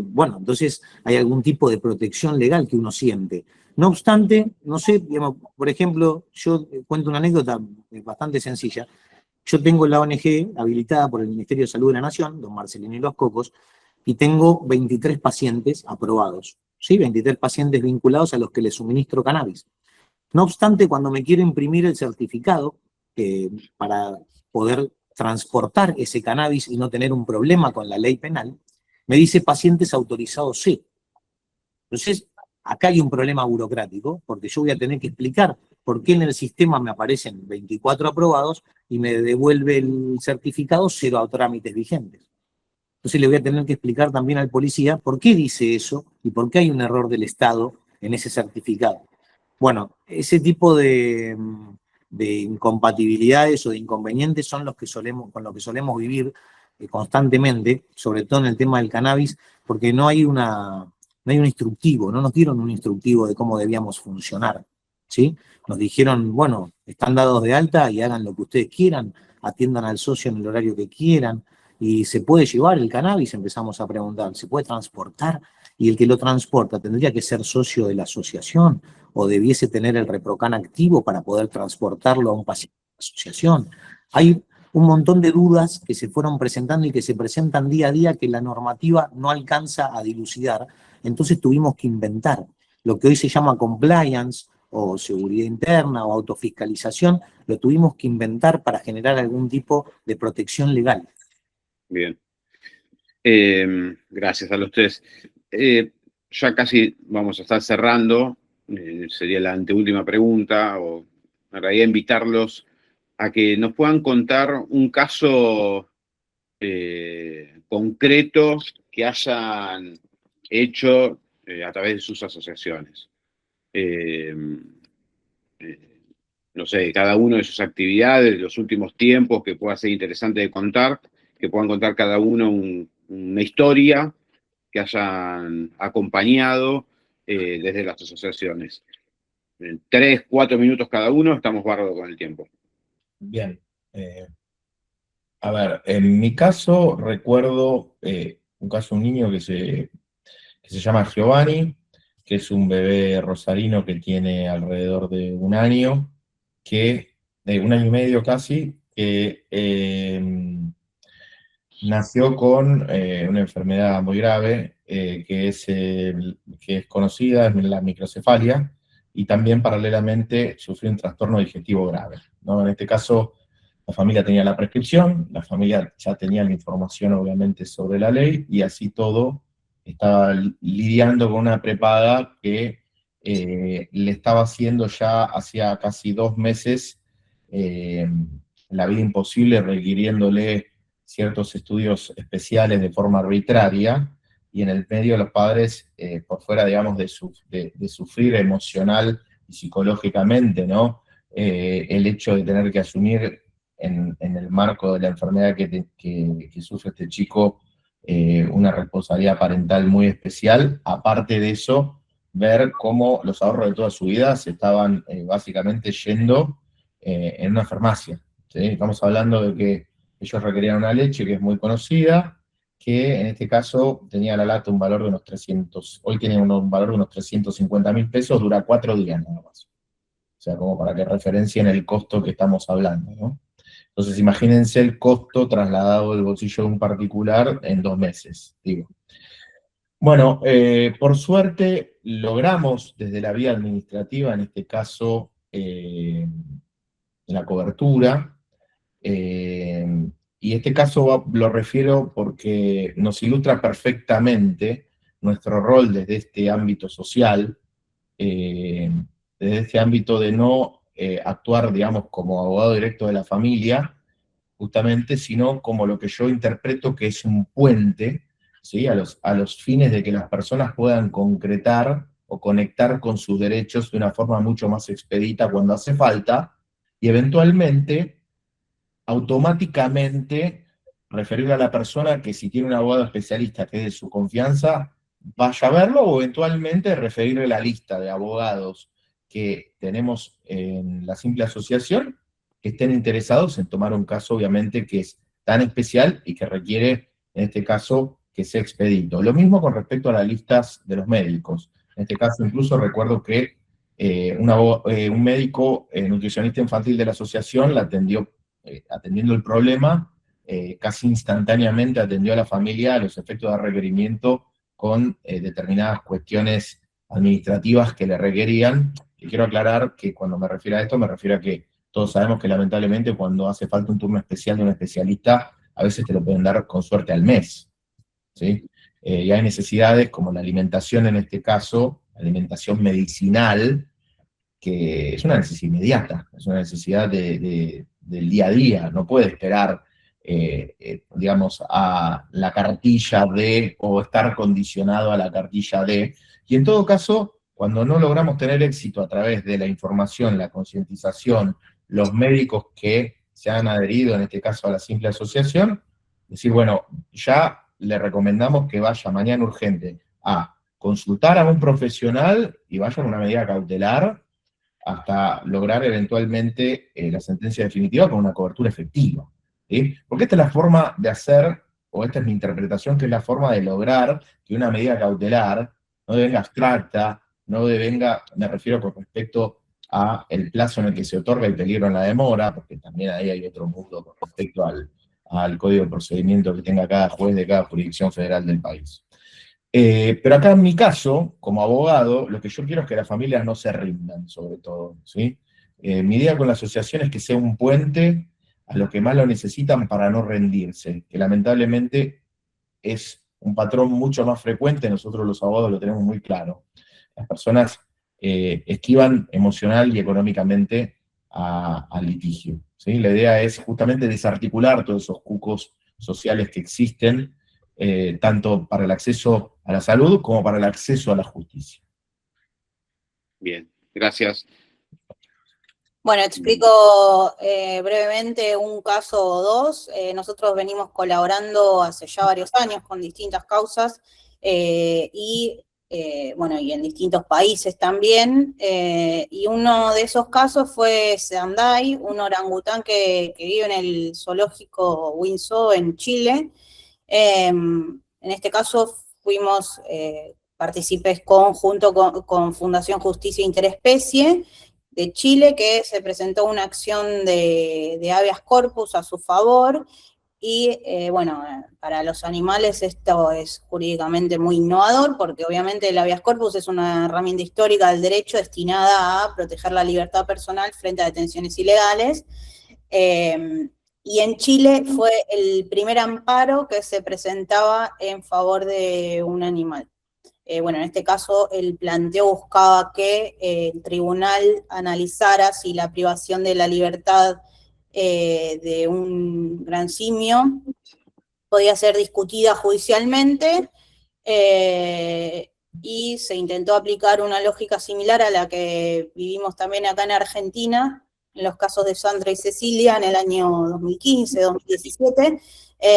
bueno, entonces hay algún tipo de protección legal que uno siente. No obstante, no sé, digamos, por ejemplo, yo cuento una anécdota bastante sencilla. Yo tengo la ONG habilitada por el Ministerio de Salud de la Nación, don Marcelino y los Cocos, y tengo 23 pacientes aprobados, ¿sí? 23 pacientes vinculados a los que les suministro cannabis. No obstante, cuando me quiero imprimir el certificado para poder transportar ese cannabis y no tener un problema con la ley penal, me dice pacientes autorizados C. Entonces, acá hay un problema burocrático, porque yo voy a tener que explicar por qué en el sistema me aparecen 24 aprobados y me devuelve el certificado 0 trámites vigentes. Entonces le voy a tener que explicar también al policía por qué dice eso y por qué hay un error del Estado en ese certificado. Bueno, ese tipo de incompatibilidades o de inconvenientes son con los que solemos vivir constantemente, sobre todo en el tema del cannabis, porque no hay un instructivo, no nos dieron un instructivo de cómo debíamos funcionar, ¿sí? Nos dijeron, bueno, están dados de alta y hagan lo que ustedes quieran, atiendan al socio en el horario que quieran, y se puede llevar el cannabis, empezamos a preguntar, ¿se puede transportar? Y el que lo transporta tendría que ser socio de la asociación o debiese tener el ReproCan activo para poder transportarlo a un paciente de la asociación. Hay un montón de dudas que se fueron presentando y que se presentan día a día que la normativa no alcanza a dilucidar. Entonces tuvimos que inventar lo que hoy se llama compliance o seguridad interna o autofiscalización, lo tuvimos que inventar para generar algún tipo de protección legal. Bien. Gracias a los tres. Ya casi vamos a estar cerrando. Sería la anteúltima pregunta, o en realidad invitarlos a que nos puedan contar un caso concreto que hayan hecho a través de sus asociaciones. No sé, cada uno de sus actividades, los últimos tiempos, que pueda ser interesante de contar, que puedan contar cada uno una historia que hayan acompañado desde las asociaciones. En 3, 4 minutos cada uno, estamos bárbaros con el tiempo. Bien. A ver, en mi caso recuerdo un caso de un niño que se llama Giovanni, que es un bebé rosarino que tiene alrededor de un año, un año y medio casi, que nació con una enfermedad muy grave, que es conocida, es la microcefalia, y también paralelamente sufrió un trastorno digestivo grave, ¿no? En este caso, la familia tenía la prescripción, la familia ya tenía la información obviamente sobre la ley, y así todo estaba lidiando con una prepaga que le estaba haciendo ya hacía casi 2 meses la vida imposible, requiriéndole ciertos estudios especiales de forma arbitraria, y en el medio los padres, por fuera, digamos, de sufrir emocional y psicológicamente, ¿no? El hecho de tener que asumir en el marco de la enfermedad que sufre este chico una responsabilidad parental muy especial. Aparte de eso, ver cómo los ahorros de toda su vida se estaban básicamente yendo en una farmacia, ¿sí? Estamos hablando de que ellos requerían una leche que es muy conocida, que en este caso tenía la lata un valor de unos 300, hoy tiene un valor de unos 350.000 pesos, dura 4 días nada más. O sea, como para que referencien el costo que estamos hablando, ¿no? Entonces, imagínense el costo trasladado del bolsillo de un particular en 2 meses, digo. Bueno, por suerte logramos desde la vía administrativa, en este caso, la cobertura, y este caso lo refiero porque nos ilustra perfectamente nuestro rol desde este ámbito social, desde este ámbito de no actuar, digamos, como abogado directo de la familia, justamente, sino como lo que yo interpreto que es un puente, ¿sí? a los fines de que las personas puedan concretar o conectar con sus derechos de una forma mucho más expedita cuando hace falta, y eventualmente, automáticamente, referirle a la persona que si tiene un abogado especialista que es de su confianza, vaya a verlo, o eventualmente referirle la lista de abogados que tenemos en la simple asociación, que estén interesados en tomar un caso, obviamente, que es tan especial y que requiere, en este caso, que sea expedito. Lo mismo con respecto a las listas de los médicos. En este caso, incluso recuerdo que un médico nutricionista infantil de la asociación la atendió, atendiendo el problema, casi instantáneamente atendió a la familia a los efectos de requerimiento con determinadas cuestiones administrativas que le requerían. Y quiero aclarar que cuando me refiero a esto, me refiero a que todos sabemos que lamentablemente cuando hace falta un turno especial de un especialista, a veces te lo pueden dar con suerte al mes, ¿sí? Y hay necesidades como la alimentación, en este caso, alimentación medicinal, que es una necesidad inmediata, es una necesidad del día a día, no puede esperar, digamos, a la cartilla de, o estar condicionado a la cartilla de, y en todo caso, cuando no logramos tener éxito a través de la información, la concientización, los médicos que se han adherido, en este caso a la simple asociación, decir, bueno, ya le recomendamos que vaya mañana urgente a consultar a un profesional y vaya a una medida cautelar hasta lograr eventualmente la sentencia definitiva con una cobertura efectiva, ¿sí? Porque esta es la forma de hacer, o esta es mi interpretación, que es la forma de lograr que una medida cautelar no devenga abstracta, no devenga, me refiero con respecto a el plazo en el que se otorga el peligro en la demora, porque también ahí hay otro mundo con respecto al código de procedimiento que tenga cada juez de cada jurisdicción federal del país. Pero acá en mi caso, como abogado, lo que yo quiero es que las familias no se rindan, sobre todo, ¿sí? Mi idea con la asociación es que sea un puente a los que más lo necesitan para no rendirse, que lamentablemente es un patrón mucho más frecuente, nosotros los abogados lo tenemos muy claro. Las personas esquivan emocional y económicamente al litigio, ¿sí? La idea es justamente desarticular todos esos cucos sociales que existen, tanto para el acceso a la salud como para el acceso a la justicia. Bien, gracias. Bueno, explico brevemente un caso o dos. Nosotros venimos colaborando hace ya varios años con distintas causas y en distintos países también. Y uno de esos casos fue Seandai, un orangután que vive en el zoológico Windsor en Chile. En este caso fuimos partícipes junto con Fundación Justicia Interespecie de Chile, que se presentó una acción de habeas corpus a su favor, y para los animales esto es jurídicamente muy innovador, porque obviamente el habeas corpus es una herramienta histórica del derecho destinada a proteger la libertad personal frente a detenciones ilegales, y en Chile fue el primer amparo que se presentaba en favor de un animal. En este caso el planteo buscaba que el tribunal analizara si la privación de la libertad de un gran simio podía ser discutida judicialmente, y se intentó aplicar una lógica similar a la que vivimos también acá en Argentina, en los casos de Sandra y Cecilia en el año 2015, 2017,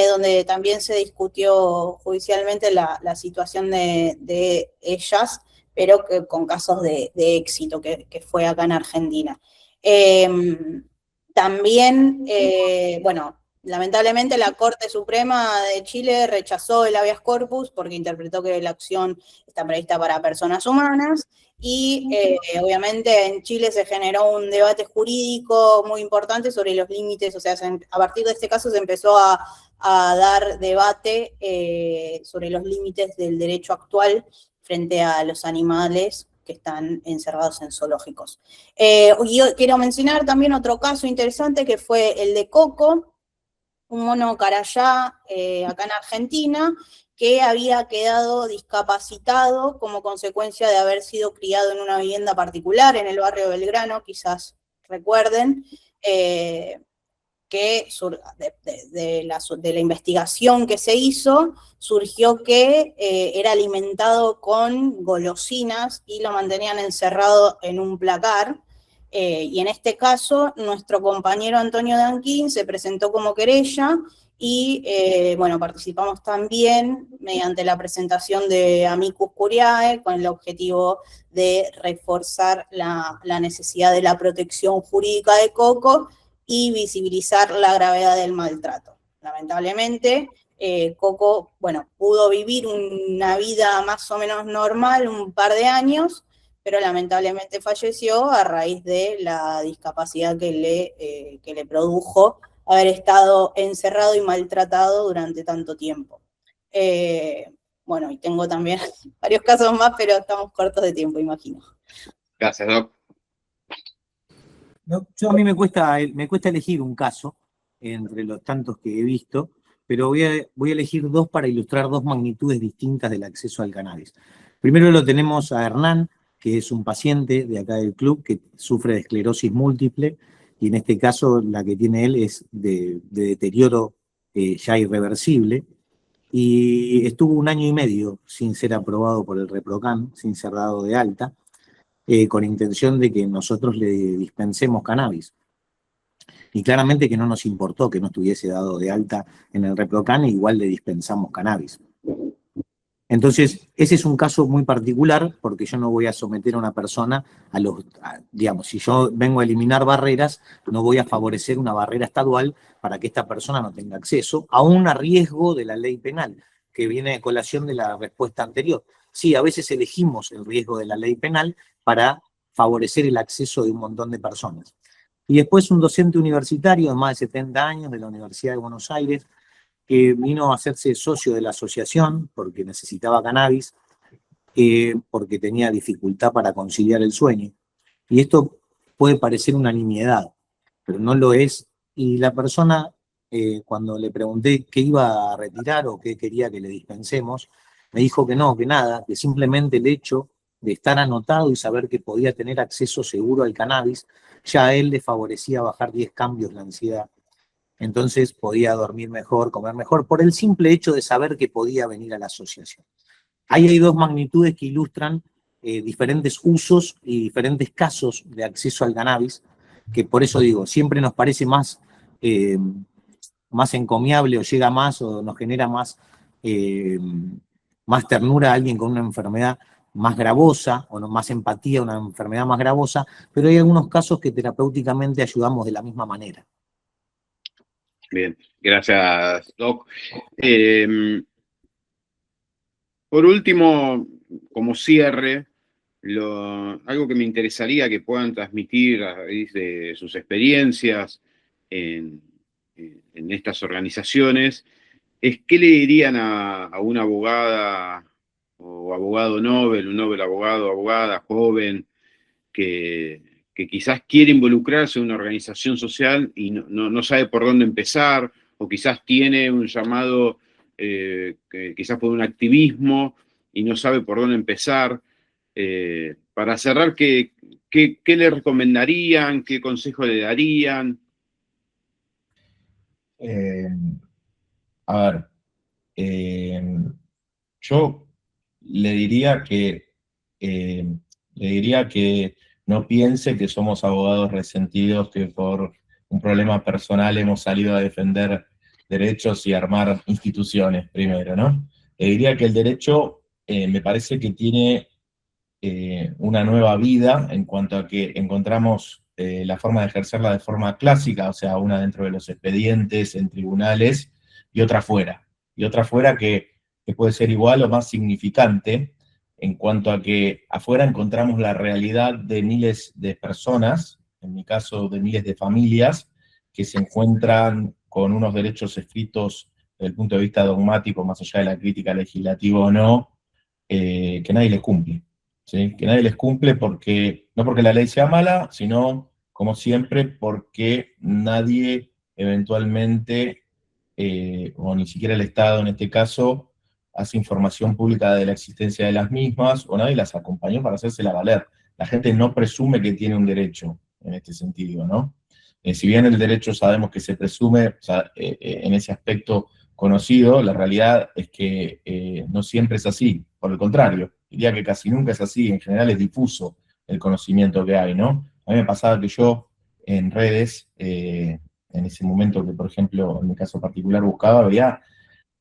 donde también se discutió judicialmente la situación de ellas, pero con casos de éxito, que fue acá en Argentina. También, lamentablemente la Corte Suprema de Chile rechazó el habeas corpus porque interpretó que la acción está prevista para personas humanas, y obviamente en Chile se generó un debate jurídico muy importante sobre los límites, o sea, a partir de este caso se empezó a dar debate sobre los límites del derecho actual frente a los animales que están encerrados en zoológicos. Y yo quiero mencionar también otro caso interesante que fue el de Coco, un mono carayá acá en Argentina, que había quedado discapacitado como consecuencia de haber sido criado en una vivienda particular en el barrio Belgrano, quizás recuerden, que de la investigación que se hizo, surgió que era alimentado con golosinas y lo mantenían encerrado en un placar. Y en este caso, nuestro compañero Antonio Danquín se presentó como querella y, participamos también mediante la presentación de Amicus Curiae con el objetivo de reforzar la necesidad de la protección jurídica de Coco y visibilizar la gravedad del maltrato. Lamentablemente, Coco, pudo vivir una vida más o menos normal un par de años, pero lamentablemente falleció a raíz de la discapacidad que le produjo haber estado encerrado y maltratado durante tanto tiempo. Y tengo también varios casos más, pero estamos cortos de tiempo, imagino. Gracias, Doc. No, a mí me cuesta elegir un caso entre los tantos que he visto, pero voy a elegir dos para ilustrar dos magnitudes distintas del acceso al cannabis. Primero lo tenemos a Hernán, que es un paciente de acá del club que sufre de esclerosis múltiple, y en este caso la que tiene él es de deterioro ya irreversible, y estuvo 1 año y medio sin ser aprobado por el ReproCan, sin ser dado de alta, con intención de que nosotros le dispensemos cannabis. Y claramente que no nos importó que no estuviese dado de alta en el ReproCan, e igual le dispensamos cannabis. Entonces, ese es un caso muy particular, porque yo no voy a someter a una persona si yo vengo a eliminar barreras, no voy a favorecer una barrera estadual para que esta persona no tenga acceso, aún a riesgo de la ley penal, que viene de colación de la respuesta anterior. Sí, a veces elegimos el riesgo de la ley penal para favorecer el acceso de un montón de personas. Y después un docente universitario de más de 70 años de la Universidad de Buenos Aires, que vino a hacerse socio de la asociación porque necesitaba cannabis, porque tenía dificultad para conciliar el sueño. Y esto puede parecer una nimiedad, pero no lo es. Y la persona, cuando le pregunté qué iba a retirar o qué quería que le dispensemos, me dijo que no, que nada, que simplemente el hecho de estar anotado y saber que podía tener acceso seguro al cannabis, ya a él le favorecía bajar 10 cambios la ansiedad. Entonces podía dormir mejor, comer mejor, por el simple hecho de saber que podía venir a la asociación. Ahí hay dos magnitudes que ilustran diferentes usos y diferentes casos de acceso al cannabis, que por eso digo, siempre nos parece más encomiable o llega más o nos genera más ternura a alguien con una enfermedad más gravosa o más empatía a una enfermedad más gravosa, pero hay algunos casos que terapéuticamente ayudamos de la misma manera. Bien, gracias, Doc. Por último, como cierre, algo que me interesaría que puedan transmitir a raíz de sus experiencias en estas organizaciones es qué le dirían a una abogada o abogado Nobel, un Nobel abogado, abogada joven, que quizás quiere involucrarse en una organización social y no sabe por dónde empezar, o quizás tiene un llamado, quizás por un activismo, y no sabe por dónde empezar. Para cerrar, ¿qué le recomendarían? ¿Qué consejo le darían? A ver, yo le diría que no piense que somos abogados resentidos que por un problema personal hemos salido a defender derechos y armar instituciones primero, ¿no? Le diría que el derecho me parece que tiene una nueva vida en cuanto a que encontramos la forma de ejercerla de forma clásica, o sea, una dentro de los expedientes, en tribunales, y otra fuera. Y otra fuera que puede ser igual o más significante, en cuanto a que afuera encontramos la realidad de miles de personas, en mi caso de miles de familias, que se encuentran con unos derechos escritos desde el punto de vista dogmático, más allá de la crítica legislativa o no, que nadie les cumple. ¿Sí? Que nadie les cumple no porque la ley sea mala, sino, como siempre, porque nadie eventualmente, o ni siquiera el Estado en este caso, hace información pública de la existencia de las mismas, o nadie las acompañó para hacérsela valer. La gente no presume que tiene un derecho en este sentido, ¿no? Si bien el derecho sabemos que se presume, o sea, en ese aspecto conocido, la realidad es que no siempre es así, por el contrario, diría que casi nunca es así, en general es difuso el conocimiento que hay, ¿no? A mí me pasaba que yo en redes, en ese momento que, por ejemplo, en mi caso particular buscaba, veía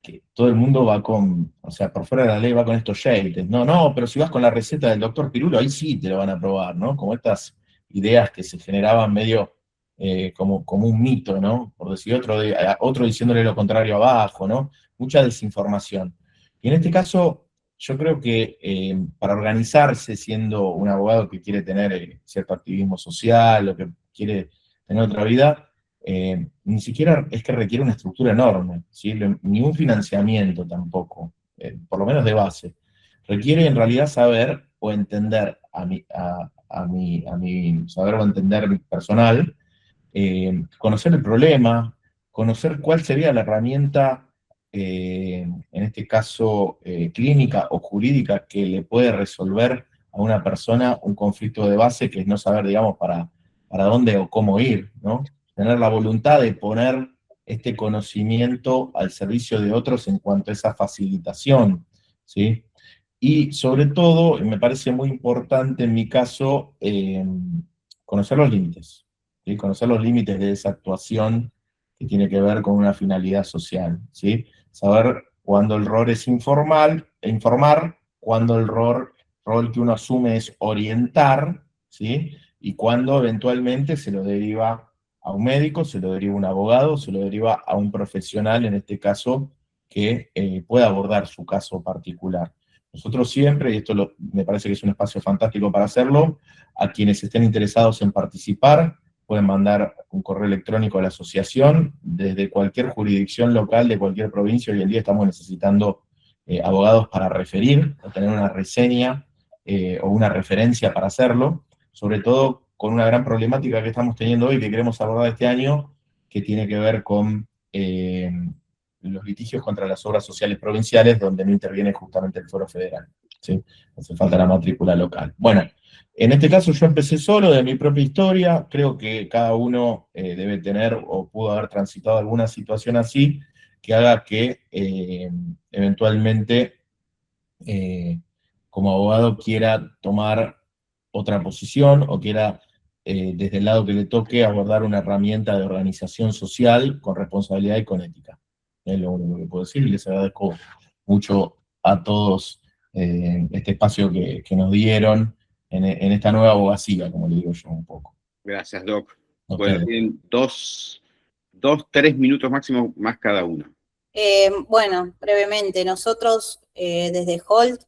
que todo el mundo va o sea, por fuera de la ley va con estos shades, no, pero si vas con la receta del doctor Pirulo, ahí sí te lo van a aprobar, ¿no? Como estas ideas que se generaban medio como un mito, ¿no? Por decir otro diciéndole lo contrario abajo, ¿no? Mucha desinformación. Y en este caso, yo creo que para organizarse siendo un abogado que quiere tener cierto activismo social o que quiere tener otra vida, ni siquiera es que requiere una estructura enorme, ¿sí? Ni un financiamiento tampoco, por lo menos de base. Requiere en realidad saber o entender a mi saber o entender personal, conocer el problema, conocer cuál sería la herramienta, en este caso clínica o jurídica, que le puede resolver a una persona un conflicto de base, que es no saber, digamos, para dónde o cómo ir, ¿no? Tener la voluntad de poner este conocimiento al servicio de otros en cuanto a esa facilitación, ¿sí? Y sobre todo, me parece muy importante en mi caso, conocer los límites, ¿sí? Conocer los límites de esa actuación que tiene que ver con una finalidad social, ¿sí? Saber cuándo el rol es informar, cuándo el rol que uno asume es orientar, ¿sí? Y cuándo eventualmente se lo deriva a un médico, se lo deriva a un abogado, se lo deriva a un profesional, en este caso, que pueda abordar su caso particular. Nosotros siempre, y esto me parece que es un espacio fantástico para hacerlo, a quienes estén interesados en participar, pueden mandar un correo electrónico a la asociación desde cualquier jurisdicción local de cualquier provincia. Hoy en día estamos necesitando abogados para referir, o tener una reseña o una referencia para hacerlo, sobre todo con una gran problemática que estamos teniendo hoy, que queremos abordar este año, que tiene que ver con los litigios contra las obras sociales provinciales, donde no interviene justamente el Fuero Federal, ¿sí? Hace falta la matrícula local. Bueno, en este caso yo empecé solo de mi propia historia, creo que cada uno debe tener o pudo haber transitado alguna situación así, que haga que eventualmente como abogado quiera tomar otra posición o quiera desde el lado que le toque, abordar una herramienta de organización social con responsabilidad y con ética. Es lo único que puedo decir, y les agradezco mucho a todos este espacio que nos dieron en esta nueva abogacía, como le digo yo un poco. Gracias, Doc. A Bueno, ustedes. tienen 3 minutos máximo más cada uno. Bueno, brevemente, nosotros desde Holt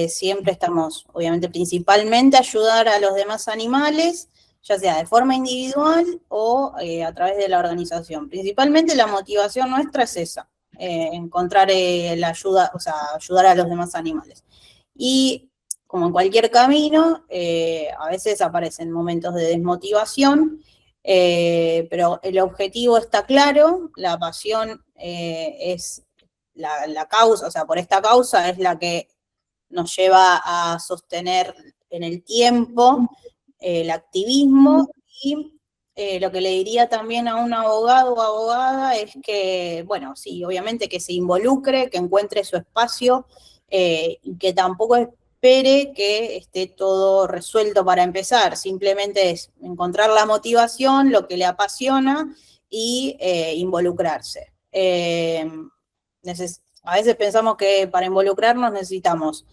siempre estamos, obviamente, principalmente ayudar a los demás animales, ya sea de forma individual o a través de la organización. Principalmente la motivación nuestra es esa, encontrar la ayuda, o sea, ayudar a los demás animales. Y como en cualquier camino, a veces aparecen momentos de desmotivación, pero el objetivo está claro, la pasión es la causa, o sea, por esta causa es la que nos lleva a sostener en el tiempo el activismo, y lo que le diría también a un abogado o abogada es que, bueno, sí, obviamente que se involucre, que encuentre su espacio, y que tampoco espere que esté todo resuelto para empezar, simplemente es encontrar la motivación, lo que le apasiona y involucrarse. A veces pensamos que para involucrarnos necesitamos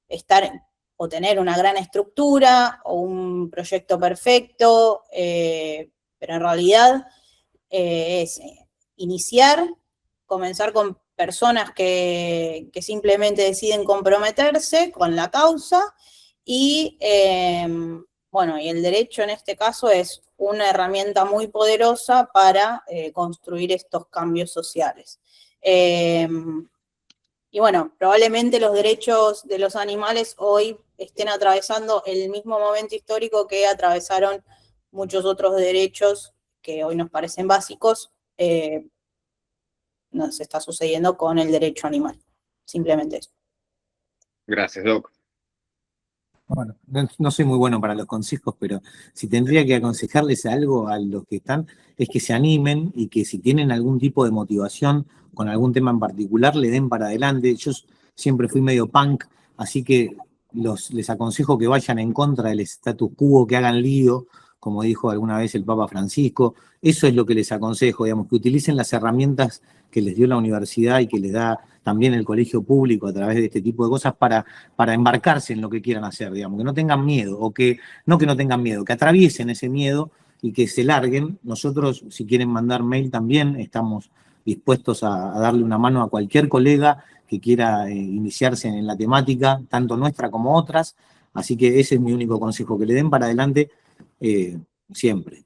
estar o tener una gran estructura o un proyecto perfecto, pero en realidad es iniciar, comenzar con personas que simplemente deciden comprometerse con la causa y, bueno, y el derecho en este caso es una herramienta muy poderosa para construir estos cambios sociales. Y bueno, probablemente los derechos de los animales hoy estén atravesando el mismo momento histórico que atravesaron muchos otros derechos que hoy nos parecen básicos, nos está sucediendo con el derecho animal. Simplemente eso. Gracias, Doc. Bueno, no soy muy bueno para los consejos, pero si tendría que aconsejarles algo a los que están, es que se animen y que si tienen algún tipo de motivación con algún tema en particular, le den para adelante. Yo siempre fui medio punk, así que les aconsejo que vayan en contra del status quo, que hagan lío, como dijo alguna vez el Papa Francisco. Eso es lo que les aconsejo, digamos, que utilicen las herramientas que les dio la universidad y que les da también el colegio público a través de este tipo de cosas para embarcarse en lo que quieran hacer, digamos, que no tengan miedo, o que no tengan miedo, que atraviesen ese miedo y que se larguen. Nosotros, si quieren mandar mail también, estamos dispuestos a darle una mano a cualquier colega que quiera iniciarse en la temática, tanto nuestra como otras, así que ese es mi único consejo, que le den para adelante siempre.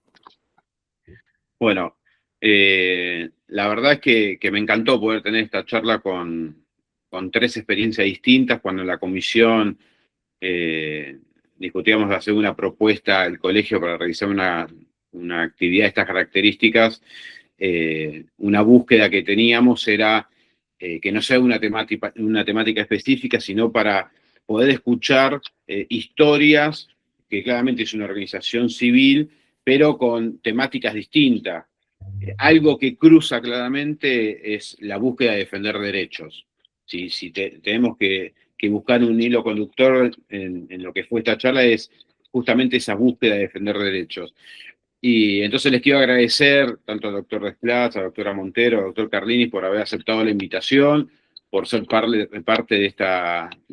Bueno, la verdad es que me encantó poder tener esta charla con 3 experiencias distintas. Cuando en la comisión discutíamos de hacer una propuesta al colegio para realizar una actividad de estas características, una búsqueda que teníamos era que no sea una temática específica, sino para poder escuchar historias, que claramente es una organización civil, pero con temáticas distintas. Algo que cruza claramente es la búsqueda de defender derechos. Si tenemos que buscar un hilo conductor en lo que fue esta charla, es justamente esa búsqueda de defender derechos. Y entonces les quiero agradecer tanto al doctor Desplatz, a la doctora Montero, al doctor Carlinis por haber aceptado la invitación, por ser parte de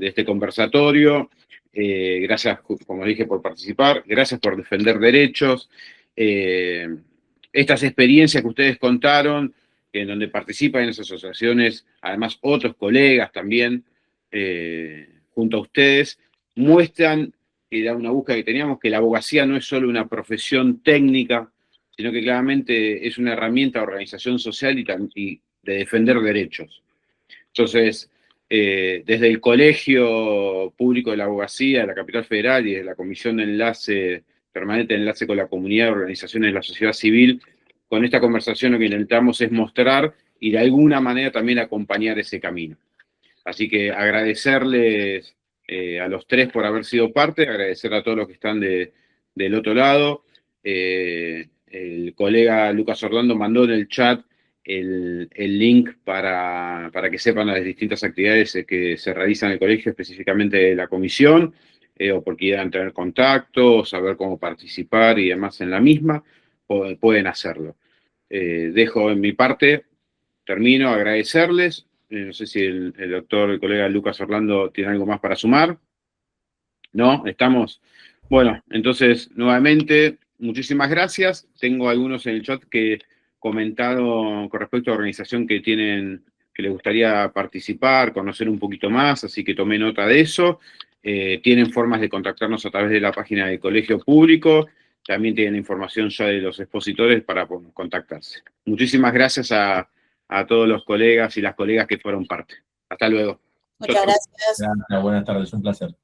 este conversatorio. Gracias, como dije, por participar. Gracias por defender derechos. Estas experiencias que ustedes contaron, en donde participan en esas asociaciones, además otros colegas también, junto a ustedes, muestran, y da una búsqueda que teníamos, que la abogacía no es solo una profesión técnica, sino que claramente es una herramienta de organización social y de defender derechos. Entonces, desde el Colegio Público de la Abogacía de la Capital Federal y desde la Comisión de Enlace, Permanente de Enlace con la Comunidad de Organizaciones de la Sociedad Civil, con esta conversación lo que intentamos es mostrar y de alguna manera también acompañar ese camino. Así que agradecerles a los 3 por haber sido parte, agradecer a todos los que están del otro lado. El colega Lucas Orlando mandó en el chat el link para que sepan las distintas actividades que se realizan en el colegio, específicamente de la comisión. o porque quieran tener contacto, o saber cómo participar y demás en la misma, pueden hacerlo. Dejo en mi parte, termino, agradecerles. No sé si el doctor, el colega Lucas Orlando tiene algo más para sumar. ¿No? ¿Estamos? Bueno, entonces, nuevamente, muchísimas gracias. Tengo algunos en el chat que comentaron con respecto a la organización que tienen, que les gustaría participar, conocer un poquito más, así que tomé nota de eso. Tienen formas de contactarnos a través de la página del Colegio Público. También tienen información ya de los expositores para contactarse. Muchísimas gracias a todos los colegas y las colegas que fueron parte. Hasta luego. Muchas gracias. Buenas tardes, un placer.